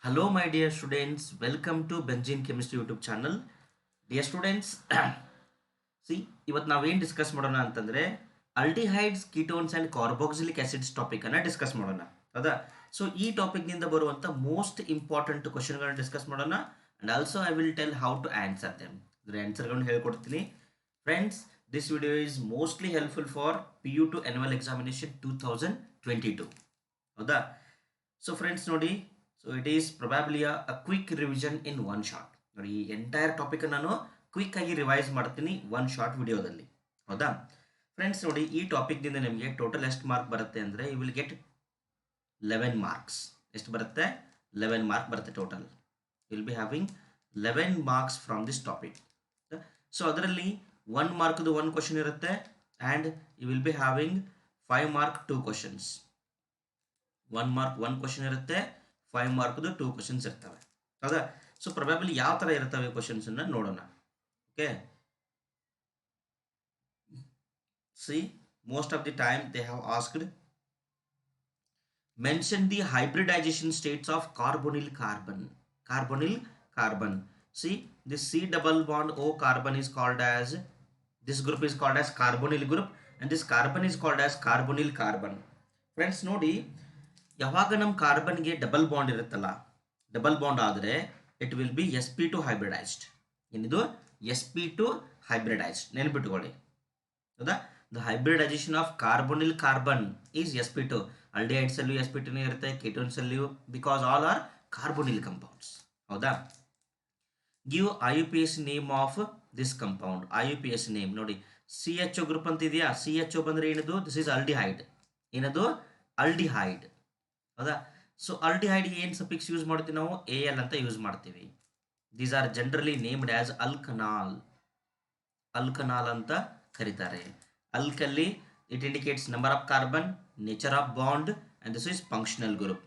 Hello, my dear students. Welcome to Benzene Chemistry YouTube channel. Dear students, see, ಇವತ್ತು ನಾವೇನು discuss ಮಾಡೋಣ ಅಂತಂದರೆ aldehydes ketones and carboxylic acids ಟಾಪಿಕನ್ನು discuss ಮಾಡೋಣ. ಹೌದಾ? ಸೊ ಈ ಟಾಪಿಕ್ನಿಂದ ಬರುವಂಥ ಮೋಸ್ಟ್ ಇಂಪಾರ್ಟೆಂಟ್ ಕ್ವಶನ್ಗಳನ್ನ ಡಿಸ್ಕಸ್ ಮಾಡೋಣ. And also I will tell how to answer them. ಇದರ ಆನ್ಸರ್ಗಳನ್ನು ಹೇಳ್ಕೊಡ್ತೀನಿ. Friends, this video is mostly helpful for PU2 annual examination 2022. ಹೌದಾ? ಸೊ ಫ್ರೆಂಡ್ಸ್ ನೋಡಿ, so it is probably a quick revision in one shot. ನೋಡಿ, ಈ entire topic ನಾನು quick ಆಗಿ revise ಮಾಡ್ತೀನಿ ಒನ್ ಶಾರ್ಟ್ ವಿಡಿಯೋದಲ್ಲಿ. ಹೌದಾ ಫ್ರೆಂಡ್ಸ್? ನೋಡಿ, ಈ ಟಾಪಿಕ್ನಿಂದ ನಿಮಗೆ ಟೋಟಲ್ ಎಷ್ಟು ಮಾರ್ಕ್ ಬರುತ್ತೆ ಅಂದರೆ ಯು ವಿಲ್ ಗೆಟ್ 11 ಮಾರ್ಕ್ಸ್. ಎಷ್ಟು ಬರುತ್ತೆ? 11 ಮಾರ್ಕ್ ಬರುತ್ತೆ total. Will be having 11 marks from this topic. So ಅದರಲ್ಲಿ 1 ಮಾರ್ಕ್ದು 1 ಕ್ವಶನ್ ಇರುತ್ತೆ and you will be having 5 mark 2 questions. 1 mark 1 question ಇರುತ್ತೆ, 5 ಮಾರ್ಕ್ದು 2 ಕ್ವಶನ್ಸ್ ಇರ್ತವೆ. ಹೌದಾ? ಸೊ ಪ್ರೊಬ್ಯಾಬ್ಲಿ ಯಾವ ಥರ ಇರ್ತವೆ ಕ್ವಶನ್ಸನ್ನು ನೋಡೋಣ. Okay, C most of the time they have asked mention the hybridization states of carbonyl carbon. Carbonyl carbon. See, this C double bond O carbon is called as, this group is called as carbonyl group and this carbon is called as carbonyl carbon. Friends, ನೋಡಿ, ಯಾವಾಗ ನಮ್ಮ ಕಾರ್ಬನ್ಗೆ double bond ಇರುತ್ತಲ್ಲ, double bond ಆದರೆ it will be sp2 hybridised. ಏನಿದು? sp2 hybridised. ನೆನ್ಪಿಟ್ಕೊಳ್ಳಿ. ಹೌದಾ? The hybridisation of carbonyl carbon is sp2. Aldehydes ಅಲ್ಲೂ sp2 ಇರುತ್ತೆ, ಕೆಟೋನ್ಸ್ ಅಲ್ಲಿಯೂ, because all are carbonyl compounds. ಹೌದಾ? Give IUPAC name of this compound. IUPAC name ನೋಡಿ, CHO group ಅಂತ ಇದೆಯಾ? CHO ಬಂದರೆ ಏನದು? This is aldehyde. ಏನದು? ಅಲ್ಡಿಹೈಡ್. ಹೌದಾ? ಸೊ ಅಲ್ಡಿಹೈಡ್ಗೆ ಏನು ಸಫಿಕ್ಸ್ ಯೂಸ್ ಮಾಡ್ತೀವಿ ನಾವು? AL ಅಂತ ಯೂಸ್ ಮಾಡ್ತೀವಿ. These are generally named as alkanal. Alkanal ಅಂತ ಕರೀತಾರೆ. ಅಲ್ಕಲ್ಲಿ it indicates number of carbon, nature of bond and this is functional group.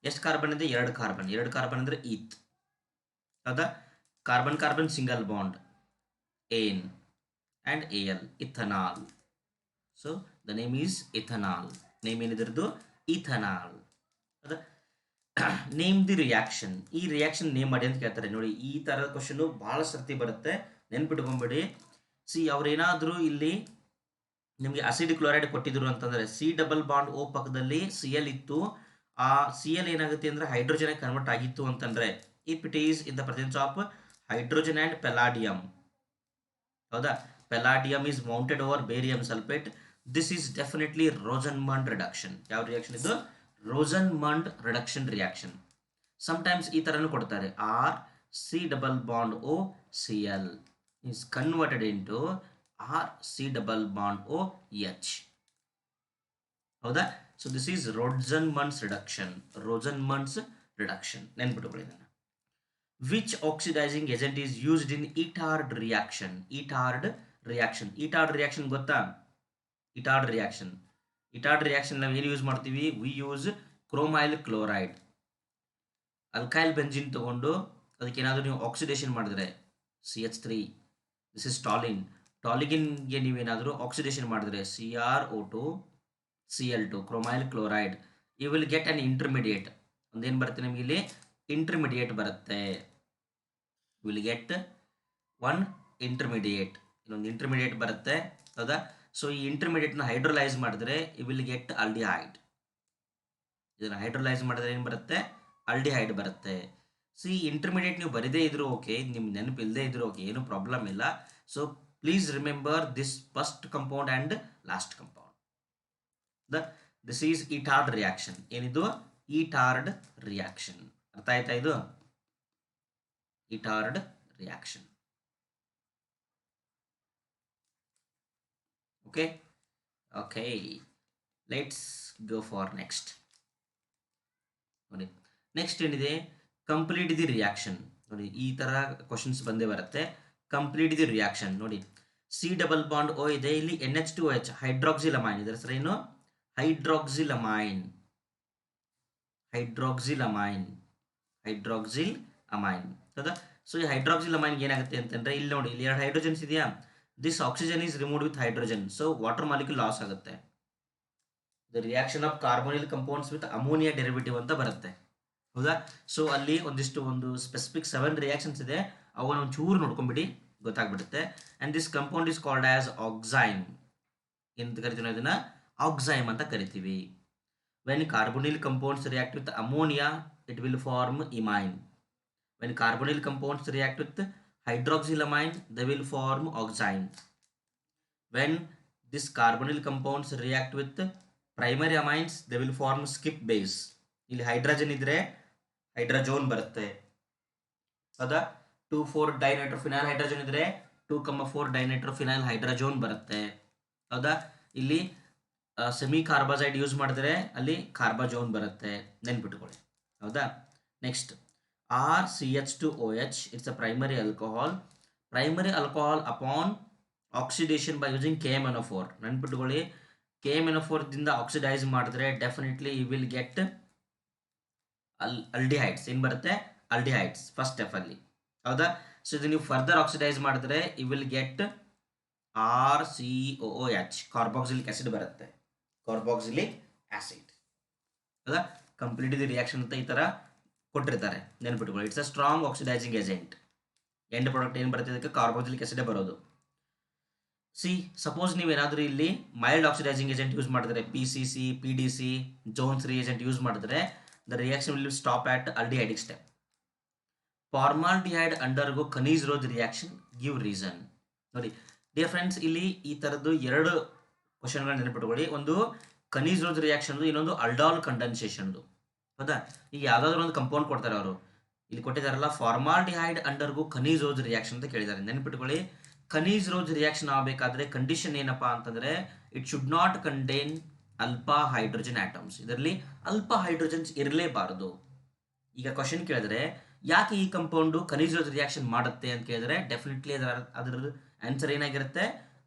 ಎಷ್ಟು ಕಾರ್ಬನ್ ಇದೆ? 2 ಕಾರ್ಬನ್. 2 ಕಾರ್ಬನ್ ಅಂದರೆ ಈತ್. ಹೌದಾ? Carbon carbon single bond, an and AL, ethanal. So the name is ethanal. Name ಏನಿದ್ರದ್ದು? Ethanal. ಹೌದಾ? Name the reaction. ಈ reaction name ಮಾಡಿ ಅಂತ ಕೇಳ್ತಾರೆ. ನೋಡಿ, ಈ ಥರದ ಕ್ವಶನು ಭಾಳ ಸರ್ತಿ ಬರುತ್ತೆ, ನೆನ್ಪಿಟ್ಕೊಂಬಿಡಿ. ಸಿ, ಅವ್ರೇನಾದರೂ ಇಲ್ಲಿ ನಿಮಗೆ ಅಸಿಡ್ ಕ್ಲೋರೈಡ್ ಕೊಟ್ಟಿದ್ರು ಅಂತಂದರೆ C ಡಬಲ್ ಬಾಂಡ್ O ಪಕ್ಕದಲ್ಲಿ Cl ಇತ್ತು, ಆ Cl ಏನಾಗುತ್ತೆ ಅಂದರೆ ಹೈಡ್ರೋಜನ್ ಕನ್ವರ್ಟ್ ಆಗಿತ್ತು ಅಂತಂದರೆ, if it is in the presence of hydrogen and palladium. ಹೌದಾ? Palladium is mounted over barium sulphate. This is definitely Rosenmund reduction. ಯಾವ ರಿಯಾಕ್ಷನ್ ಇದು? Rosenmund reduction reaction. ಸಮ್ಟೈಮ್ಸ್ ಈ ಥರನೂ ಕೊಡ್ತಾರೆ, R C double bond O Cl is converted into RC double bond OH. ಹೌದಾ? So this is Rosenmund's reduction. Rosenmund's reduction ನೆನ್ಪಿಟ್ಕೊಳ್ಳಿ ಇದನ್ನು. Which oxidising agent is used in Etard reaction? Etard reaction. Etard reaction ಗೊತ್ತಾ? Etard reaction. Etard reaction ನಾವು ಏನು use ಮಾಡ್ತೀವಿ? We use chromyl chloride. Alkyl benzene ತಗೊಂಡು ಅದಕ್ಕೆ ಏನಾದರೂ ನೀವು ಆಕ್ಸಿಡೇಷನ್ ಮಾಡಿದ್ರೆ CH3, ದಿಸ್ ಇಸ್ ಟಾಲಿನ್. ಟಾಲಿಗಿನ್ಗೆ ನೀವೇನಾದರೂ ಆಕ್ಸಿಡೇಷನ್ ಮಾಡಿದ್ರೆ CrO2 Cl2, chromyl chloride, you will get an intermediate. ಒಂದೇನು ಬರುತ್ತೆ ನಿಮಗೆ ಇಲ್ಲಿ? ಇಂಟರ್ಮಿಡಿಯೇಟ್ ಬರುತ್ತೆ. Will get one intermediate. ಇನ್ನೊಂದು ಇಂಟರ್ಮಿಡಿಯೇಟ್ ಬರುತ್ತೆ. ಹೌದಾ? ಸೊ ಈ ಇಂಟರ್ಮಿಡಿಯೇಟ್ನ ಹೈಡ್ರೋಲೈಸ್ ಮಾಡಿದ್ರೆ ಯು ವಿಲ್ ಗೆಟ್ ಅಲ್ಡಿಹೈಡ್. ಇದನ್ನು ಹೈಡ್ರೋಲೈಸ್ ಮಾಡಿದ್ರೆ ಏನು ಬರುತ್ತೆ? ಅಲ್ಡಿಹೈಡ್ ಬರುತ್ತೆ. ಸಿ, ಇಂಟರ್ಮಿಡಿಯೇಟ್ ನೀವು ಬರೀದೇ ಇದ್ರೂ ಓಕೆ, ನಿಮ್ಗೆ ನೆನಪಿಲ್ಲದೆ ಇದ್ರೂ ಓಕೆ, ಏನೂ ಪ್ರಾಬ್ಲಮ್ ಇಲ್ಲ. So please remember this first compound and last compound. This is Etard reaction. ಏನಿದು? Etard reaction. ಅರ್ಥ ಆಯ್ತಾ ಇದು? Etard reaction. Okay okay, let's go for next. ನೋಡಿ, ನೆಕ್ಸ್ಟ್ ಏನಿದೆ? Complete the reaction. ನೋಡಿ, ಈ ಥರ ಕ್ವಶನ್ಸ್ ಬಂದೇ ಬರುತ್ತೆ. Complete the reaction. ನೋಡಿ, C ಡಬಲ್ ಬಾಂಡ್ O ಇದೆ, ಇಲ್ಲಿ NH2OH ಹೈಡ್ರಾಕ್ಸಿಲಮೈನ್. ಇದರ ಹೆಸರು ಏನು? ಹೈಡ್ರಾಕ್ಸಿಲಮೈನ್. ಹೈಡ್ರಾಕ್ಸಿಲಮೈನ್. ಹೈಡ್ರಾಕ್ಸಿಲಮೈನ್. ಹೌದಾ? ಸೊ ಈ ಹೈಡ್ರಾಕ್ಸಿಲಮೈನ್ಗೆ ಏನಾಗುತ್ತೆ ಅಂತಂದರೆ, ಇಲ್ಲಿ ನೋಡಿ, ಇಲ್ಲಿ 2 ಹೈಡ್ರೋಜನ್ಸ್ ಇದೆಯಾ? This oxygen is removed with hydrogen, so water molecule loss ಆಗುತ್ತೆ. The reaction of carbonyl compounds with ammonia derivative ಅಂತ ಬರುತ್ತೆ. ಹೌದಾ. ಸೊ ಅಲ್ಲಿ ಒಂದು ಸ್ಪೆಸಿಫಿಕ್ 7 ರಿಯಾಕ್ಷನ್ಸ್ ಇದೆ, ಅವನ್ನ ಒಂಚೂರು ನೋಡ್ಕೊಂಡ್ಬಿಡಿ, ಗೊತ್ತಾಗ್ಬಿಡುತ್ತೆ. And this compound is called as oxime. ಎಂತ ಕರಿತೀವಿ ಅದನ್ನ? ಆಕ್ಸೈಮ್ ಅಂತ ಕರಿತೀವಿ. When carbonyl compounds react with ammonia it will form imine. When carbonyl compounds react with hydroxylamine they will form oxime. When this carbonyl compounds react with primary amines they will form skip base. ಇಲ್ಲಿ hydrogen ಇದ್ರೆ ಹೈಡ್ರೋಜೋನ್ ಬರುತ್ತೆ, ಹೌದಾ. 2,4 ಡೈನೈಟ್ರೋಫಿನೈಲ್ hydrogen ಇದ್ರೆ 2,4 ಡೈನೈಟ್ರೋಫಿನೈಲ್ ಹೈಡ್ರೋಜೋನ್ ಬರುತ್ತೆ, ಹೌದಾ. ಇಲ್ಲಿ semi ಕಾರ್ಬಾಸೈಡ್ use ಮಾಡಿದ್ರೆ ಅಲ್ಲಿ ಕಾರ್ಬಾಜೋನ್ ಬರುತ್ತೆ, ನೆನ್ಪಿಟ್ಕೊಳ್ಳಿ, ಹೌದಾ. Next RCH2OH, it's a primary alcohol. Primary alcohol upon oxidation by using KMnO4. ನೆನ್ಪಿಟ್ಕೊಳ್ಳಿ, KMnO4 ದಿಂದ ಆಕ್ಸಿಡೈಸ್ ಮಾಡಿದ್ರೆ definitely you will get aldehydes. ಏನು ಬರುತ್ತೆ? ಅಲ್ಡಿಹೈಡ್ಸ್ ಫಸ್ಟ್ ಸ್ಟೆಪ್ ಅಲ್ಲಿ, ಹೌದಾ. ಸೊ ಇದು ನೀವು ಫರ್ದರ್ ಆಕ್ಸಿಡೈಸ್ ಮಾಡಿದ್ರೆ you will get RCOOH, carboxylic acid ಬರುತ್ತೆ, ಕಾರ್ಬಾಕ್ಸಿಲಿಕ್ ಆಸಿಡ್, ಹೌದಾ. ಕಂಪ್ಲೀಟ್ ಇದು ರಿಯಾಕ್ಷನ್ ಅಂತ ಈ ಥರ ಕೊಟ್ಟಿರ್ತಾರೆ, ನೆನ್ಪಿಟ್ಕೊಳ್ಳಿ. It's a strong oxidising agent. End product ಏನು ಬರುತ್ತೆ ಇದಕ್ಕೆ? ಕಾರ್ಬಾಕ್ಸಿಲಿಕ್ ಆಸಿಡ್ ಬರೋದು. ಸಿ ಸಪೋಸ್ ನೀವೇನಾದರೂ ಇಲ್ಲಿ ಮೈಲ್ಡ್ ಆಕ್ಸಿಡೈಸಿಂಗ್ ಏಜೆಂಟ್ ಯೂಸ್ ಮಾಡಿದ್ರೆ, PCC, PDC, Jones reagent use ಮಾಡಿದ್ರೆ the reaction will stop at aldehydic step. Formaldehyde undergo Cannizzaro reaction, give reason. ನೋಡಿ dear friends, ಇಲ್ಲಿ ಈ ಥರದ್ದು 2 ಕ್ವಶನ್ಗಳನ್ನ ನೆನಪಿಟ್ಕೊಳ್ಳಿ. ಒಂದು ಕನೀಸ್ ರೋಜ್ ರಿಯಾಕ್ಷನ್ದು, ಇನ್ನೊಂದು ಅಲ್ಡಾಲ್ ಕಂಡೆನ್ಸೇಷನ್ದು, ಹೌದಾ. ಈಗ ಯಾವುದಾದ್ರೂ ಒಂದು ಕಂಪೌಂಡ್ ಕೊಡ್ತಾರೆ ಅವರು, ಇಲ್ಲಿ ಕೊಟ್ಟಿದ್ದಾರಲ್ಲ formaldehyde undergo Cannizzaro reaction ಅಂತ ಕೇಳಿದ್ದಾರೆ. ನೆನಪಿಟ್ಕೊಳ್ಳಿ, ಕನೀಸ್ ರೋಜ್ ರಿಯಾಕ್ಷನ್ ಆಗಬೇಕಾದ್ರೆ ಕಂಡೀಷನ್ ಏನಪ್ಪಾ ಅಂತಂದ್ರೆ ಇಟ್ ಶುಡ್ ನಾಟ್ ಕಂಟೈನ್ ಅಲ್ಪ ಹೈಡ್ರೋಜನ್ ಆಟಮ್ಸ್. ಇದರಲ್ಲಿ ಅಲ್ಪ ಹೈಡ್ರೋಜನ್ಸ್ ಇರಲೇಬಾರದು. ಈಗ ಕ್ವಶನ್ ಕೇಳಿದ್ರೆ ಯಾಕೆ ಈ ಕಂಪೌಂಡು ಕನೀಸ್ ರೋಜ್ ರಿಯಾಕ್ಷನ್ ಮಾಡುತ್ತೆ ಅಂತ ಕೇಳಿದ್ರೆ ಡೆಫಿನೆಟ್ಲಿ ಅದರ ಆನ್ಸರ್ ಏನಾಗಿರುತ್ತೆ?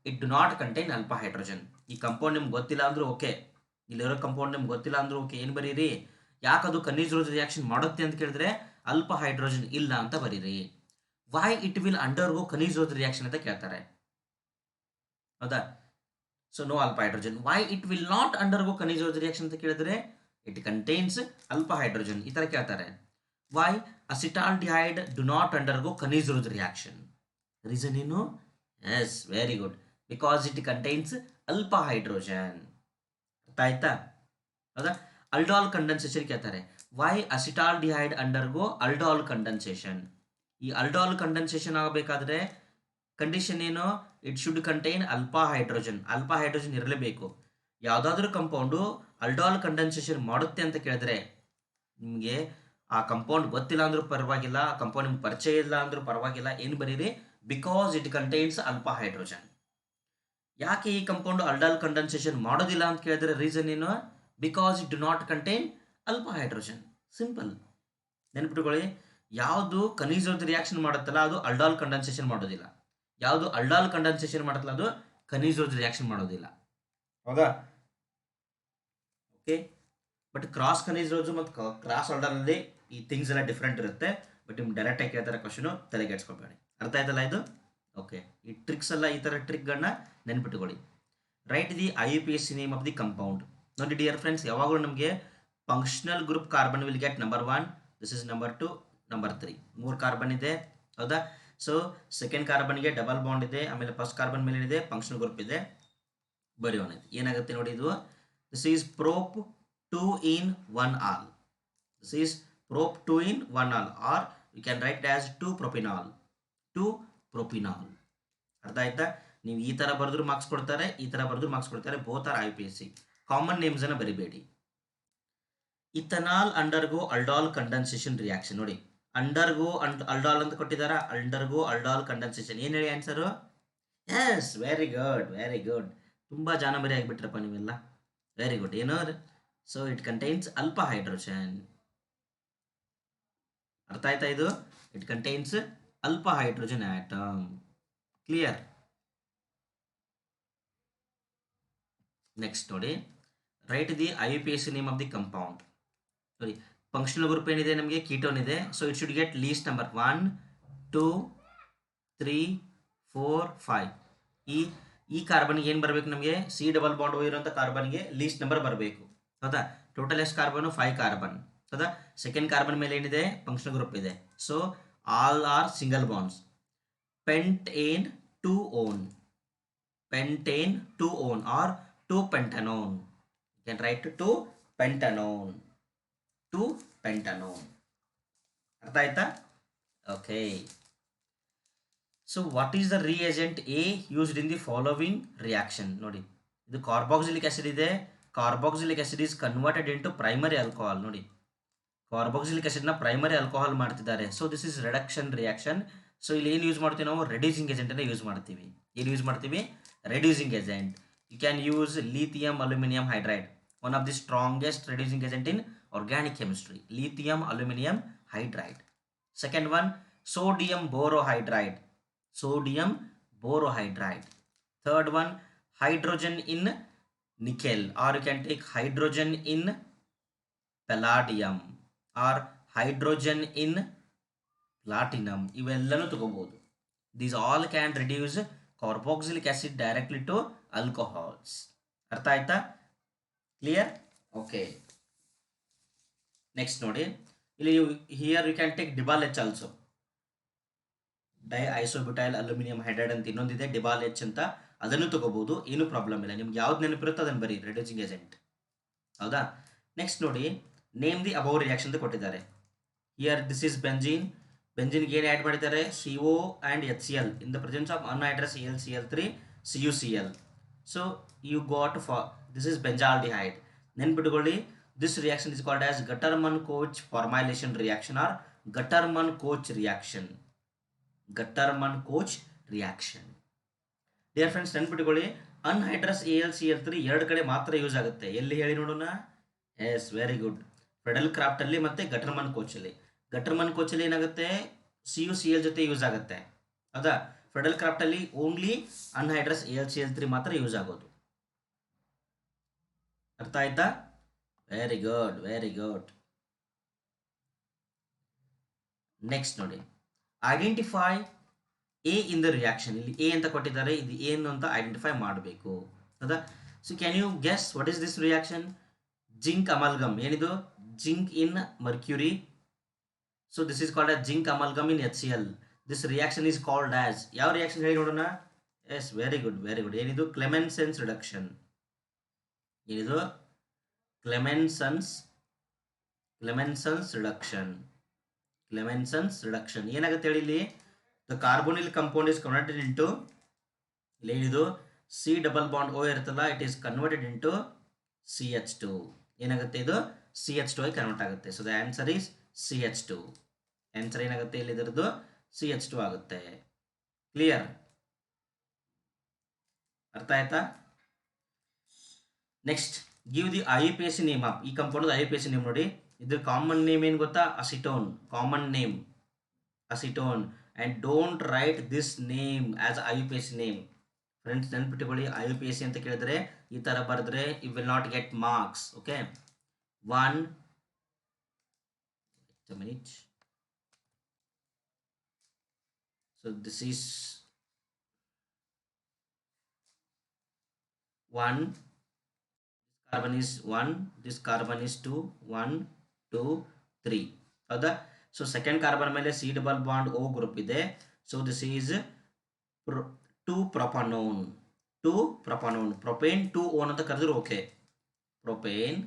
ಇಟ್ ಡು ನಾಟ್ ಕಂಟೈನ್ ಅಲ್ಪ ಹೈಡ್ರೋಜನ್. ಈ ಕಂಪೌಂಡ್ ನಿಮ್ಗೆ ಗೊತ್ತಿಲ್ಲ ಅಂದ್ರೂ ಓಕೆ, ಇಲ್ಲಿರೋ ಕಂಪೌಂಡ್ ನಿಮ್ಗೆ ಗೊತ್ತಿಲ್ಲ ಅಂದ್ರೂ ಓಕೆ, ಏನು ಬರೀರಿ? ಯಾಕದು ಕನೀಸ್ ರೋಜ್ ರಿಯಾಕ್ಷನ್ ಮಾಡುತ್ತೆ ಅಂತ ಕೇಳಿದ್ರೆ ಅಲ್ಪ ಹೈಡ್ರೋಜನ್ ಇಲ್ಲ ಅಂತ ಬರೀರಿ. Why it will undergo Cannizzaro reaction ಅಂತ ಕೇಳ್ತಾರೆ, ಹೌದಾ. So no alpha hydrogen. Why it will not undergo Cannizzaro reaction ಅಂತ ಕೇಳಿದ್ರೆ ಇಟ್ ಕಂಟೈನ್ಸ್ ಅಲ್ಪ ಹೈಡ್ರೋಜನ್, ಈ ತರ ಕೇಳ್ತಾರೆ. Why acetaldehyde do not undergo Cannizzaro reaction? Reason ಏನು? Yes, very good, because it contains alpha hydrogen. ಅರ್ಥ ಆಯ್ತಾ? ಹೌದಾ. Aldol condensation ಕೇಳ್ತಾರೆ. Why acetaldehyde undergo aldol condensation? ಈ ಅಲ್ಡಾಲ್ ಕಂಡೆನ್ಸೇಷನ್ ಆಗಬೇಕಾದ್ರೆ ಕಂಡೀಷನ್ ಏನು? ಇಟ್ ಶುಡ್ ಕಂಟೈನ್ ಅಲ್ಪ ಹೈಡ್ರೋಜನ್. ಅಲ್ಪ ಹೈಡ್ರೋಜನ್ ಇರಲೇಬೇಕು. ಯಾವುದಾದ್ರೂ ಕಂಪೌಂಡು ಅಲ್ಡಾಲ್ ಕಂಡೆನ್ಸೇಷನ್ ಮಾಡುತ್ತೆ ಅಂತ ಕೇಳಿದ್ರೆ ನಿಮಗೆ ಆ ಕಂಪೌಂಡ್ ಗೊತ್ತಿಲ್ಲ ಅಂದ್ರೂ ಪರವಾಗಿಲ್ಲ, ಆ ಕಂಪೌಂಡ್ ನಿಮ್ಗೆ ಪರಿಚಯ ಇಲ್ಲ ಅಂದ್ರೂ ಪರವಾಗಿಲ್ಲ, ಏನು ಬರೀರಿ? Because it contains alpha hydrogen. ಯಾಕೆ ಈ ಕಂಪೌಂಡ್ ಅಲ್ಡಾಲ್ ಕಂಡೆನ್ಸೇಷನ್ ಮಾಡೋದಿಲ್ಲ ಅಂತ ಕೇಳಿದ್ರೆ ರೀಸನ್ ಏನು? Because it do not contain ಅಲ್ಪ ಹೈಡ್ರೋಜನ್. ಸಿಂಪಲ್, ನೆನ್ಪಿಟ್ಕೊಳ್ಳಿ. ಯಾವುದು ಕನೀಸ್ ರೋಜ್ ರಿಯಾಕ್ಷನ್ ಮಾಡುತ್ತಲ್ಲ ಅದು ಅಲ್ಡಾಲ್ ಕಂಡೆನ್ಸೇಷನ್ ಮಾಡೋದಿಲ್ಲ, ಯಾವುದು ಅಲ್ಡಾಲ್ ಕಂಡೆನ್ಸೇಷನ್ ಮಾಡುತ್ತಲ್ಲ ಅದು ಕನೀಸ್ ರೋಜ್ ರಿಯಾಕ್ಷನ್ ಮಾಡೋದಿಲ್ಲ, ಹೌದಾ. Okay, but cross Kaneez rose ಮತ್ತು ಕ್ರಾಸ್ ಅಲ್ಡಾಲ್ ಅಲ್ಲಿ ಈ ಥಿಂಗ್ಸ್ ಎಲ್ಲ ಡಿಫ್ರೆಂಟ್ ಇರುತ್ತೆ. ಬಟ್ ನಿಮ್ಗೆ ಡೈರೆಕ್ಟ್ ಆಗಿ ಕೇಳ್ತಾರೆ ಕ್ವಶನು, ತಲೆಗೆಡ್ಸ್ಕೊಬೇಡಿ. ಅರ್ಥ ಆಯ್ತಲ್ಲ ಇದು? ಓಕೆ, ಈ ಟ್ರಿಕ್ಸ್ ಎಲ್ಲ, ಈ ಥರ ಟ್ರಿಕ್ಗಳನ್ನ ನೆನ್ಪಿಟ್ಕೊಳ್ಳಿ. Right the IUPAC name of the compound. ನೋಡಿ ಡಿಯರ್ ಫ್ರೆಂಡ್ಸ್, ಯಾವಾಗಲೂ ನಮಗೆ functional group carbon will get number 1, this is number 2, number 3. 3 carbon ಇದೆ, ಹೌದಾ. ಸೊ ಸೆಕೆಂಡ್ ಕಾರ್ಬನ್ಗೆ ಡಬಲ್ ಬಾಂಡ್ ಇದೆ, ಆಮೇಲೆ ಫಸ್ಟ್ ಕಾರ್ಬನ್ ಮೇಲೆ ಇದೆ ಫಂಕ್ಷನಲ್ ಗ್ರೂಪ್ ಇದೆ, ಬರೆಯೋಣ. ಏನಾಗುತ್ತೆ ನೋಡಿ ಇದು? This is ಪ್ರೋಪ್ 2 in 1 all. This is prop 2 in 1 all, or you can write it as 2-propanol. 2-propanol. ಅರ್ಥ ಆಯ್ತಾ? ನೀವು ಈ ಥರ ಬರೆದ್ರು ಮಾರ್ಕ್ಸ್ ಕೊಡ್ತಾರೆ, ಈ ಥರ ಬರೆದ್ರು ಮಾರ್ಕ್ಸ್ ಕೊಡ್ತಾರೆ. Both are IUPAC. Common names ಅನ್ನು ಬರಿಬೇಡಿ. Ethanal undergo aldol condensation reaction. ನೋಡಿ, ಅಂಡರ್ಗೋ ಅಲ್ಡಾಲ್ ಅಂತ ಕೊಟ್ಟಿದ್ದಾರೆ. ಅಂಡರ್ಗೋ ಅಲ್ಡಾಲ್ ಕಂಡೆನ್ಸೇಷನ್ ಏನು ಹೇಳಿ answer? Yes, very good, very good. ತುಂಬ ಜಾನಬರಿ ಆಗಿಬಿಟ್ರಪ್ಪ ನೀವೆಲ್ಲ. Very good. ಏನು? So it contains alpha hydrogen. ಅರ್ಥ ಆಯ್ತಾ ಇದು? It contains alpha hydrogen atom. Clear? Next ನೋಡಿ, write the IUPAC name of the compound. ನೋಡಿ, ಫಂಕ್ಷನಲ್ ಗ್ರೂಪ್ ಏನಿದೆ ನಮಗೆ? ಕೀಟೋನ್ ಇದೆ. So it should get least number 1, 2, 3, 4, 5. ಈ ಕಾರ್ಬನ್ಗೆ ಏನು ಬರಬೇಕು ನಮಗೆ? C ಡಬಲ್ ಬಾಂಡ್ ಇರುವಂಥ ಕಾರ್ಬನ್ಗೆ ಲೀಸ್ಟ್ ನಂಬರ್ ಬರಬೇಕು, ಹೌದಾ. ಟೋಟಲ್ ಎಷ್ಟು ಕಾರ್ಬನ್? 5 ಕಾರ್ಬನ್. ಹೌದಾ. ಸೆಕೆಂಡ್ ಕಾರ್ಬನ್ ಮೇಲೆ ಏನಿದೆ, ಫಂಕ್ಷನಲ್ ಗ್ರೂಪ್ ಇದೆ. So all are single bonds. Pentane two one, pentane 2 on or 2 pentanone. You can write 2 pentanone, 2 pentanone. ಅರ್ಥ ಆಯ್ತಾ? Okay. So what is the reagent A used in the following reaction? ನೋಡಿ, ಇದು carboxylic acid ಇದೆ. Carboxylic acid is converted into primary alcohol. ನೋಡಿ, carboxylic ಆಸಿಡ್ನ primary alcohol ಮಾಡ್ತಿದ್ದಾರೆ. So this is reduction reaction. So ಇಲ್ಲಿ ಏನು use ಮಾಡ್ತೀವಿ ನಾವು? Reducing ಏಜೆಂಟನ್ನು use ಮಾಡ್ತೀವಿ. ಏನು ಯೂಸ್ ಮಾಡ್ತೀವಿ? Reducing agent. You can use lithium aluminum hydride, one of the strongest reducing agent in organic chemistry. Lithium aluminum hydride. Second one, sodium borohydride. Sodium borohydride. Third one, hydrogen in nickel, or you can take hydrogen in palladium or hydrogen in platinum. ಇವೆಲ್ಲನೂ ತಗೋಬಹುದು. These all can reduce carboxylic acid directly to alcohols. ಅರ್ಥ ಆಯ್ತಾ? Clear? Okay. Next ನೋಡಿ, ಇಲ್ಲಿ here you can take DIBAL H also. Diisobutyl aluminium hydride ಅಂತ ಇನ್ನೊಂದಿದೆ, ಡಿಬಾಲ್ H ಅಂತ. ಅದನ್ನು ತಗೋಬಹುದು, ಏನು ಪ್ರಾಬ್ಲಮ್ ಇಲ್ಲ. ನಿಮ್ಗೆ ಯಾವ್ದು ನೆನಪಿರುತ್ತೋ ಅದನ್ನು ಬರೀ, ರೆಡ್ಯೂಸಿಂಗ್ ಏಜೆಂಟ್. ಹೌದಾ? ನೆಕ್ಸ್ಟ್ ನೋಡಿ, ನೇಮ್ ದಿ ಅಬೌವ್ ರಿಯಾಕ್ಷನ್ ಅಂತ ಕೊಟ್ಟಿದ್ದಾರೆ. Here this is benzene. ಬೆಂಜಿನ್ಗೆ ಏನು ಆ್ಯಡ್ ಮಾಡಿದ್ದಾರೆ? CO and HCl in the presence of anhydrous AlCl3 CuCl. So you got this is benzaldehyde. ನೆನ್ಪಿಟ್ಕೊಳ್ಳಿ, this reaction is called as Gattermann Koch formylation reaction or Gattermann Koch reaction. Gattermann Koch reaction. Dear friends, ನೆನ್ಪಿಟ್ಕೊಳ್ಳಿ, anhydrous AlCl3 ಎರಡು ಕಡೆ ಮಾತ್ರ use ಆಗುತ್ತೆ. ಎಲ್ಲಿ ಹೇಳಿ ನೋಡೋಣ? Yes, very good. Friedel ಕ್ರಾಫ್ಟಲ್ಲಿ ಮತ್ತು ಗಟರ್ಮನ್ ಕೋಚಲ್ಲಿ. ಗಟರ್ಮನ್ ಕೋಚಲ್ಲಿ ಏನಾಗುತ್ತೆ? CuCl ಜೊತೆ ಯೂಸ್ ಆಗುತ್ತೆ. ಹೌದಾ? ಫೆಡಲ್ ಕ್ರಾಫ್ಟಲ್ಲಿ ಓನ್ಲಿ ಅನ್ಹೈಡ್ರಸ್ AlCl3 ಮಾತ್ರ ಯೂಸ್ ಆಗೋದು. ಅರ್ಥ ಆಯ್ತಾ? Very good, very good. Next ನೋಡಿ, identify A in the reaction. ಇಲ್ಲಿ ಎ ಅಂತ ಕೊಟ್ಟಿದ್ದಾರೆ, ಇದು ಏನು ಅಂತ ಐಡೆಂಟಿಫೈ ಮಾಡಬೇಕು. ಹೌದಾ? So can you guess what is this reaction? Zinc amalgam. ಏನಿದು? Zinc in mercury. So this is called as zinc amalgam in HCl. This reaction is called as, ಯಾವ ರಿಯಾಕ್ಷನ್ ಹೇಳಿ ನೋಡೋಣ? Yes, very good, very good. ಏನಿದು? Clemmensen's reduction. ಏನಿದು? Clemmensen's reduction. Clemmensen's reduction ಏನಾಗುತ್ತೆ ಹೇಳಿ? ಇಲ್ಲಿ the carbonyl compound is converted into, ಇಲ್ಲಿ ಏನಿದು C ಡಬಲ್ ಬಾಂಡ್ O ಇರುತ್ತಲ್ಲ, it is converted into CH2. ಏನಾಗುತ್ತೆ? ಇದು CH2 ಆಗಿ ಕನ್ವರ್ಟ್ ಆಗುತ್ತೆ. So the answer is CH2. Answer ಏನಾಗುತ್ತೆ ಇಲ್ಲಿ? ಇದರದ್ದು CH2 ಆಗುತ್ತೆ. ಕ್ಲಿಯರ್? ಅರ್ಥ ಆಯ್ತಾ? Next, give the IUPAC name of ಈ ಕಂಪೌಂಡ್. IUPAC ನೇಮ್ ನೋಡಿ, ಇದ್ರ ಕಾಮನ್ ನೇಮ್ ಏನು ಗೊತ್ತಾ? Acetone. Common name acetone. And don't write this name as IUPAC name. Friends, ನೆನ್ಪಿಟ್ಟುಕೊಳ್ಳಿ, IUPAC ಅಂತ ಕೇಳಿದ್ರೆ ಈ ಥರ ಬರೆದ್ರೆ you will not get marks. Okay, 1 minute. So this is 1, this carbon is 1, this carbon is 2, 1 2 3. ಹೌದಾ? So second carbon ಮೇಲೆ C double bond O group ಇದೆ. So this is 2 propanone. 2 propanone. Propane 2 one ಅಂತ ಕರೆದ್ರು okay. Propane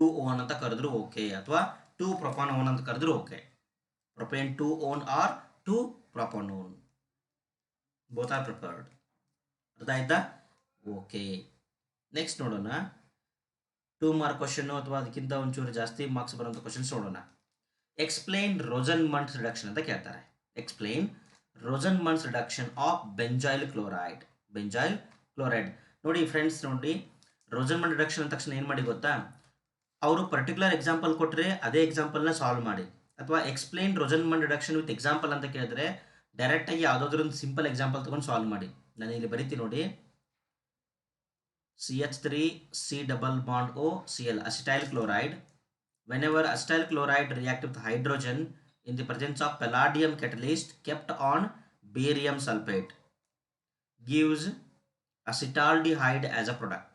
2 one ಅಂತ ಕರೆದ್ರು okay, ಅಥವಾ 2 propanone ಅಂತ ಕರೆದ್ರು okay. Propane 2 one or 2 propanone, both are preferred. ಅರ್ಥ ಆಯ್ತಾ? ಓಕೆ. ನೆಕ್ಸ್ಟ್ ನೋಡೋಣ, 2 ಮಾರ್ಕ್ ಕ್ವಶನ್ ಅಥವಾ ಅದಕ್ಕಿಂತ ಒಂಚೂರು ಜಾಸ್ತಿ ಮಾರ್ಕ್ಸ್ ಬರುವಂಥ ಕ್ವಶನ್ಸ್ ನೋಡೋಣ. ಎಕ್ಸ್ಪ್ಲೈನ್ ರೋಸನ್ಮಂಡ್ಸ್ ರಿಡಕ್ಷನ್ ಅಂತ ಕೇಳ್ತಾರೆ. Explain Rosenmund's reduction of benzoyl chloride. Benzoyl chloride ನೋಡಿ ಫ್ರೆಂಡ್ಸ್, ನೋಡಿ ರೋಸನ್ಮಂಡ್ ರಿಡಕ್ಷನ್ ಅಂದ ತಕ್ಷಣ ಏನು ಮಾಡಿ ಗೊತ್ತಾ? ಅವರು ಪರ್ಟಿಕ್ಯುಲರ್ ಎಕ್ಸಾಂಪಲ್ ಕೊಟ್ಟರೆ ಅದೇ ಎಕ್ಸಾಂಪಲ್ನ ಸಾಲ್ವ್ ಮಾಡಿ, ಅಥವಾ ಎಕ್ಸ್ಪ್ಲೈನ್ ರೋಸನ್ಮಂಡ್ ರಿಡಕ್ಷನ್ ವಿತ್ ಎಕ್ಸಾಂಪಲ್ ಅಂತ ಕೇಳಿದ್ರೆ ಡೈರೆಕ್ಟಾಗಿ ಯಾವುದಾದ್ರೂ ಒಂದು ಸಿಂಪಲ್ ಎಕ್ಸಾಂಪಲ್ ತೊಗೊಂಡು ಸಾಲ್ವ್ ಮಾಡಿ. ನಾನು ಇಲ್ಲಿ ಬರೀತೀನಿ ನೋಡಿ, CH3 C double bond O Cl acetyl chloride. Whenever acetyl chloride react with hydrogen in the presence of palladium catalyst kept on barium sulfate gives acetaldehyde as a product.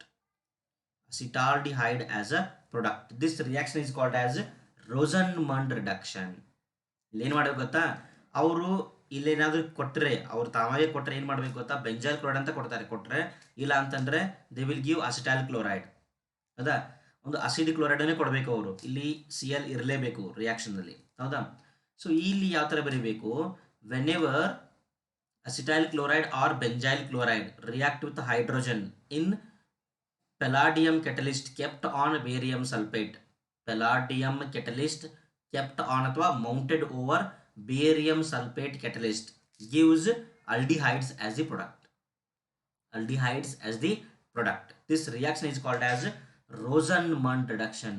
Acetaldehyde as a product. This reaction is called as Rosenmund reduction. ಇಲ್ಲೇನು ಮಾಡಬೇಕು ಗೊತ್ತಾ, ಅವರು ಇಲ್ಲೇನಾದರೂ ಕೊಟ್ಟರೆ, ಅವ್ರು ತಾವೇ ಕೊಟ್ಟರೆ ಏನು ಮಾಡಬೇಕು ಗೊತ್ತಾ, ಬೆಂಜೈಲ್ ಕ್ಲೋರೈಡ್ ಅಂತ ಕೊಡ್ತಾರೆ. ಕೊಟ್ಟರೆ ಇಲ್ಲ ಅಂತಂದರೆ they will give acetyl chloride. ಹೌದಾ, ಒಂದು ಅಸಿಡ್ ಕ್ಲೋರೈಡನ್ನೇ ಕೊಡಬೇಕು ಅವರು. ಇಲ್ಲಿ Cl ಇರಲೇಬೇಕು ರಿಯಾಕ್ಷನಲ್ಲಿ. ಹೌದಾ, ಸೊ ಇಲ್ಲಿ ಯಾವ ಥರ ಬರೀಬೇಕು, whenever acetyl chloride or benzyl chloride react with hydrogen in palladium catalyst kept on barium sulfate. Palladium catalyst kept on ಅಥವಾ mounted over barium sulfate catalyst gives aldehydes as the product. Aldehydes as the product. This reaction is called as Rosenmund reduction.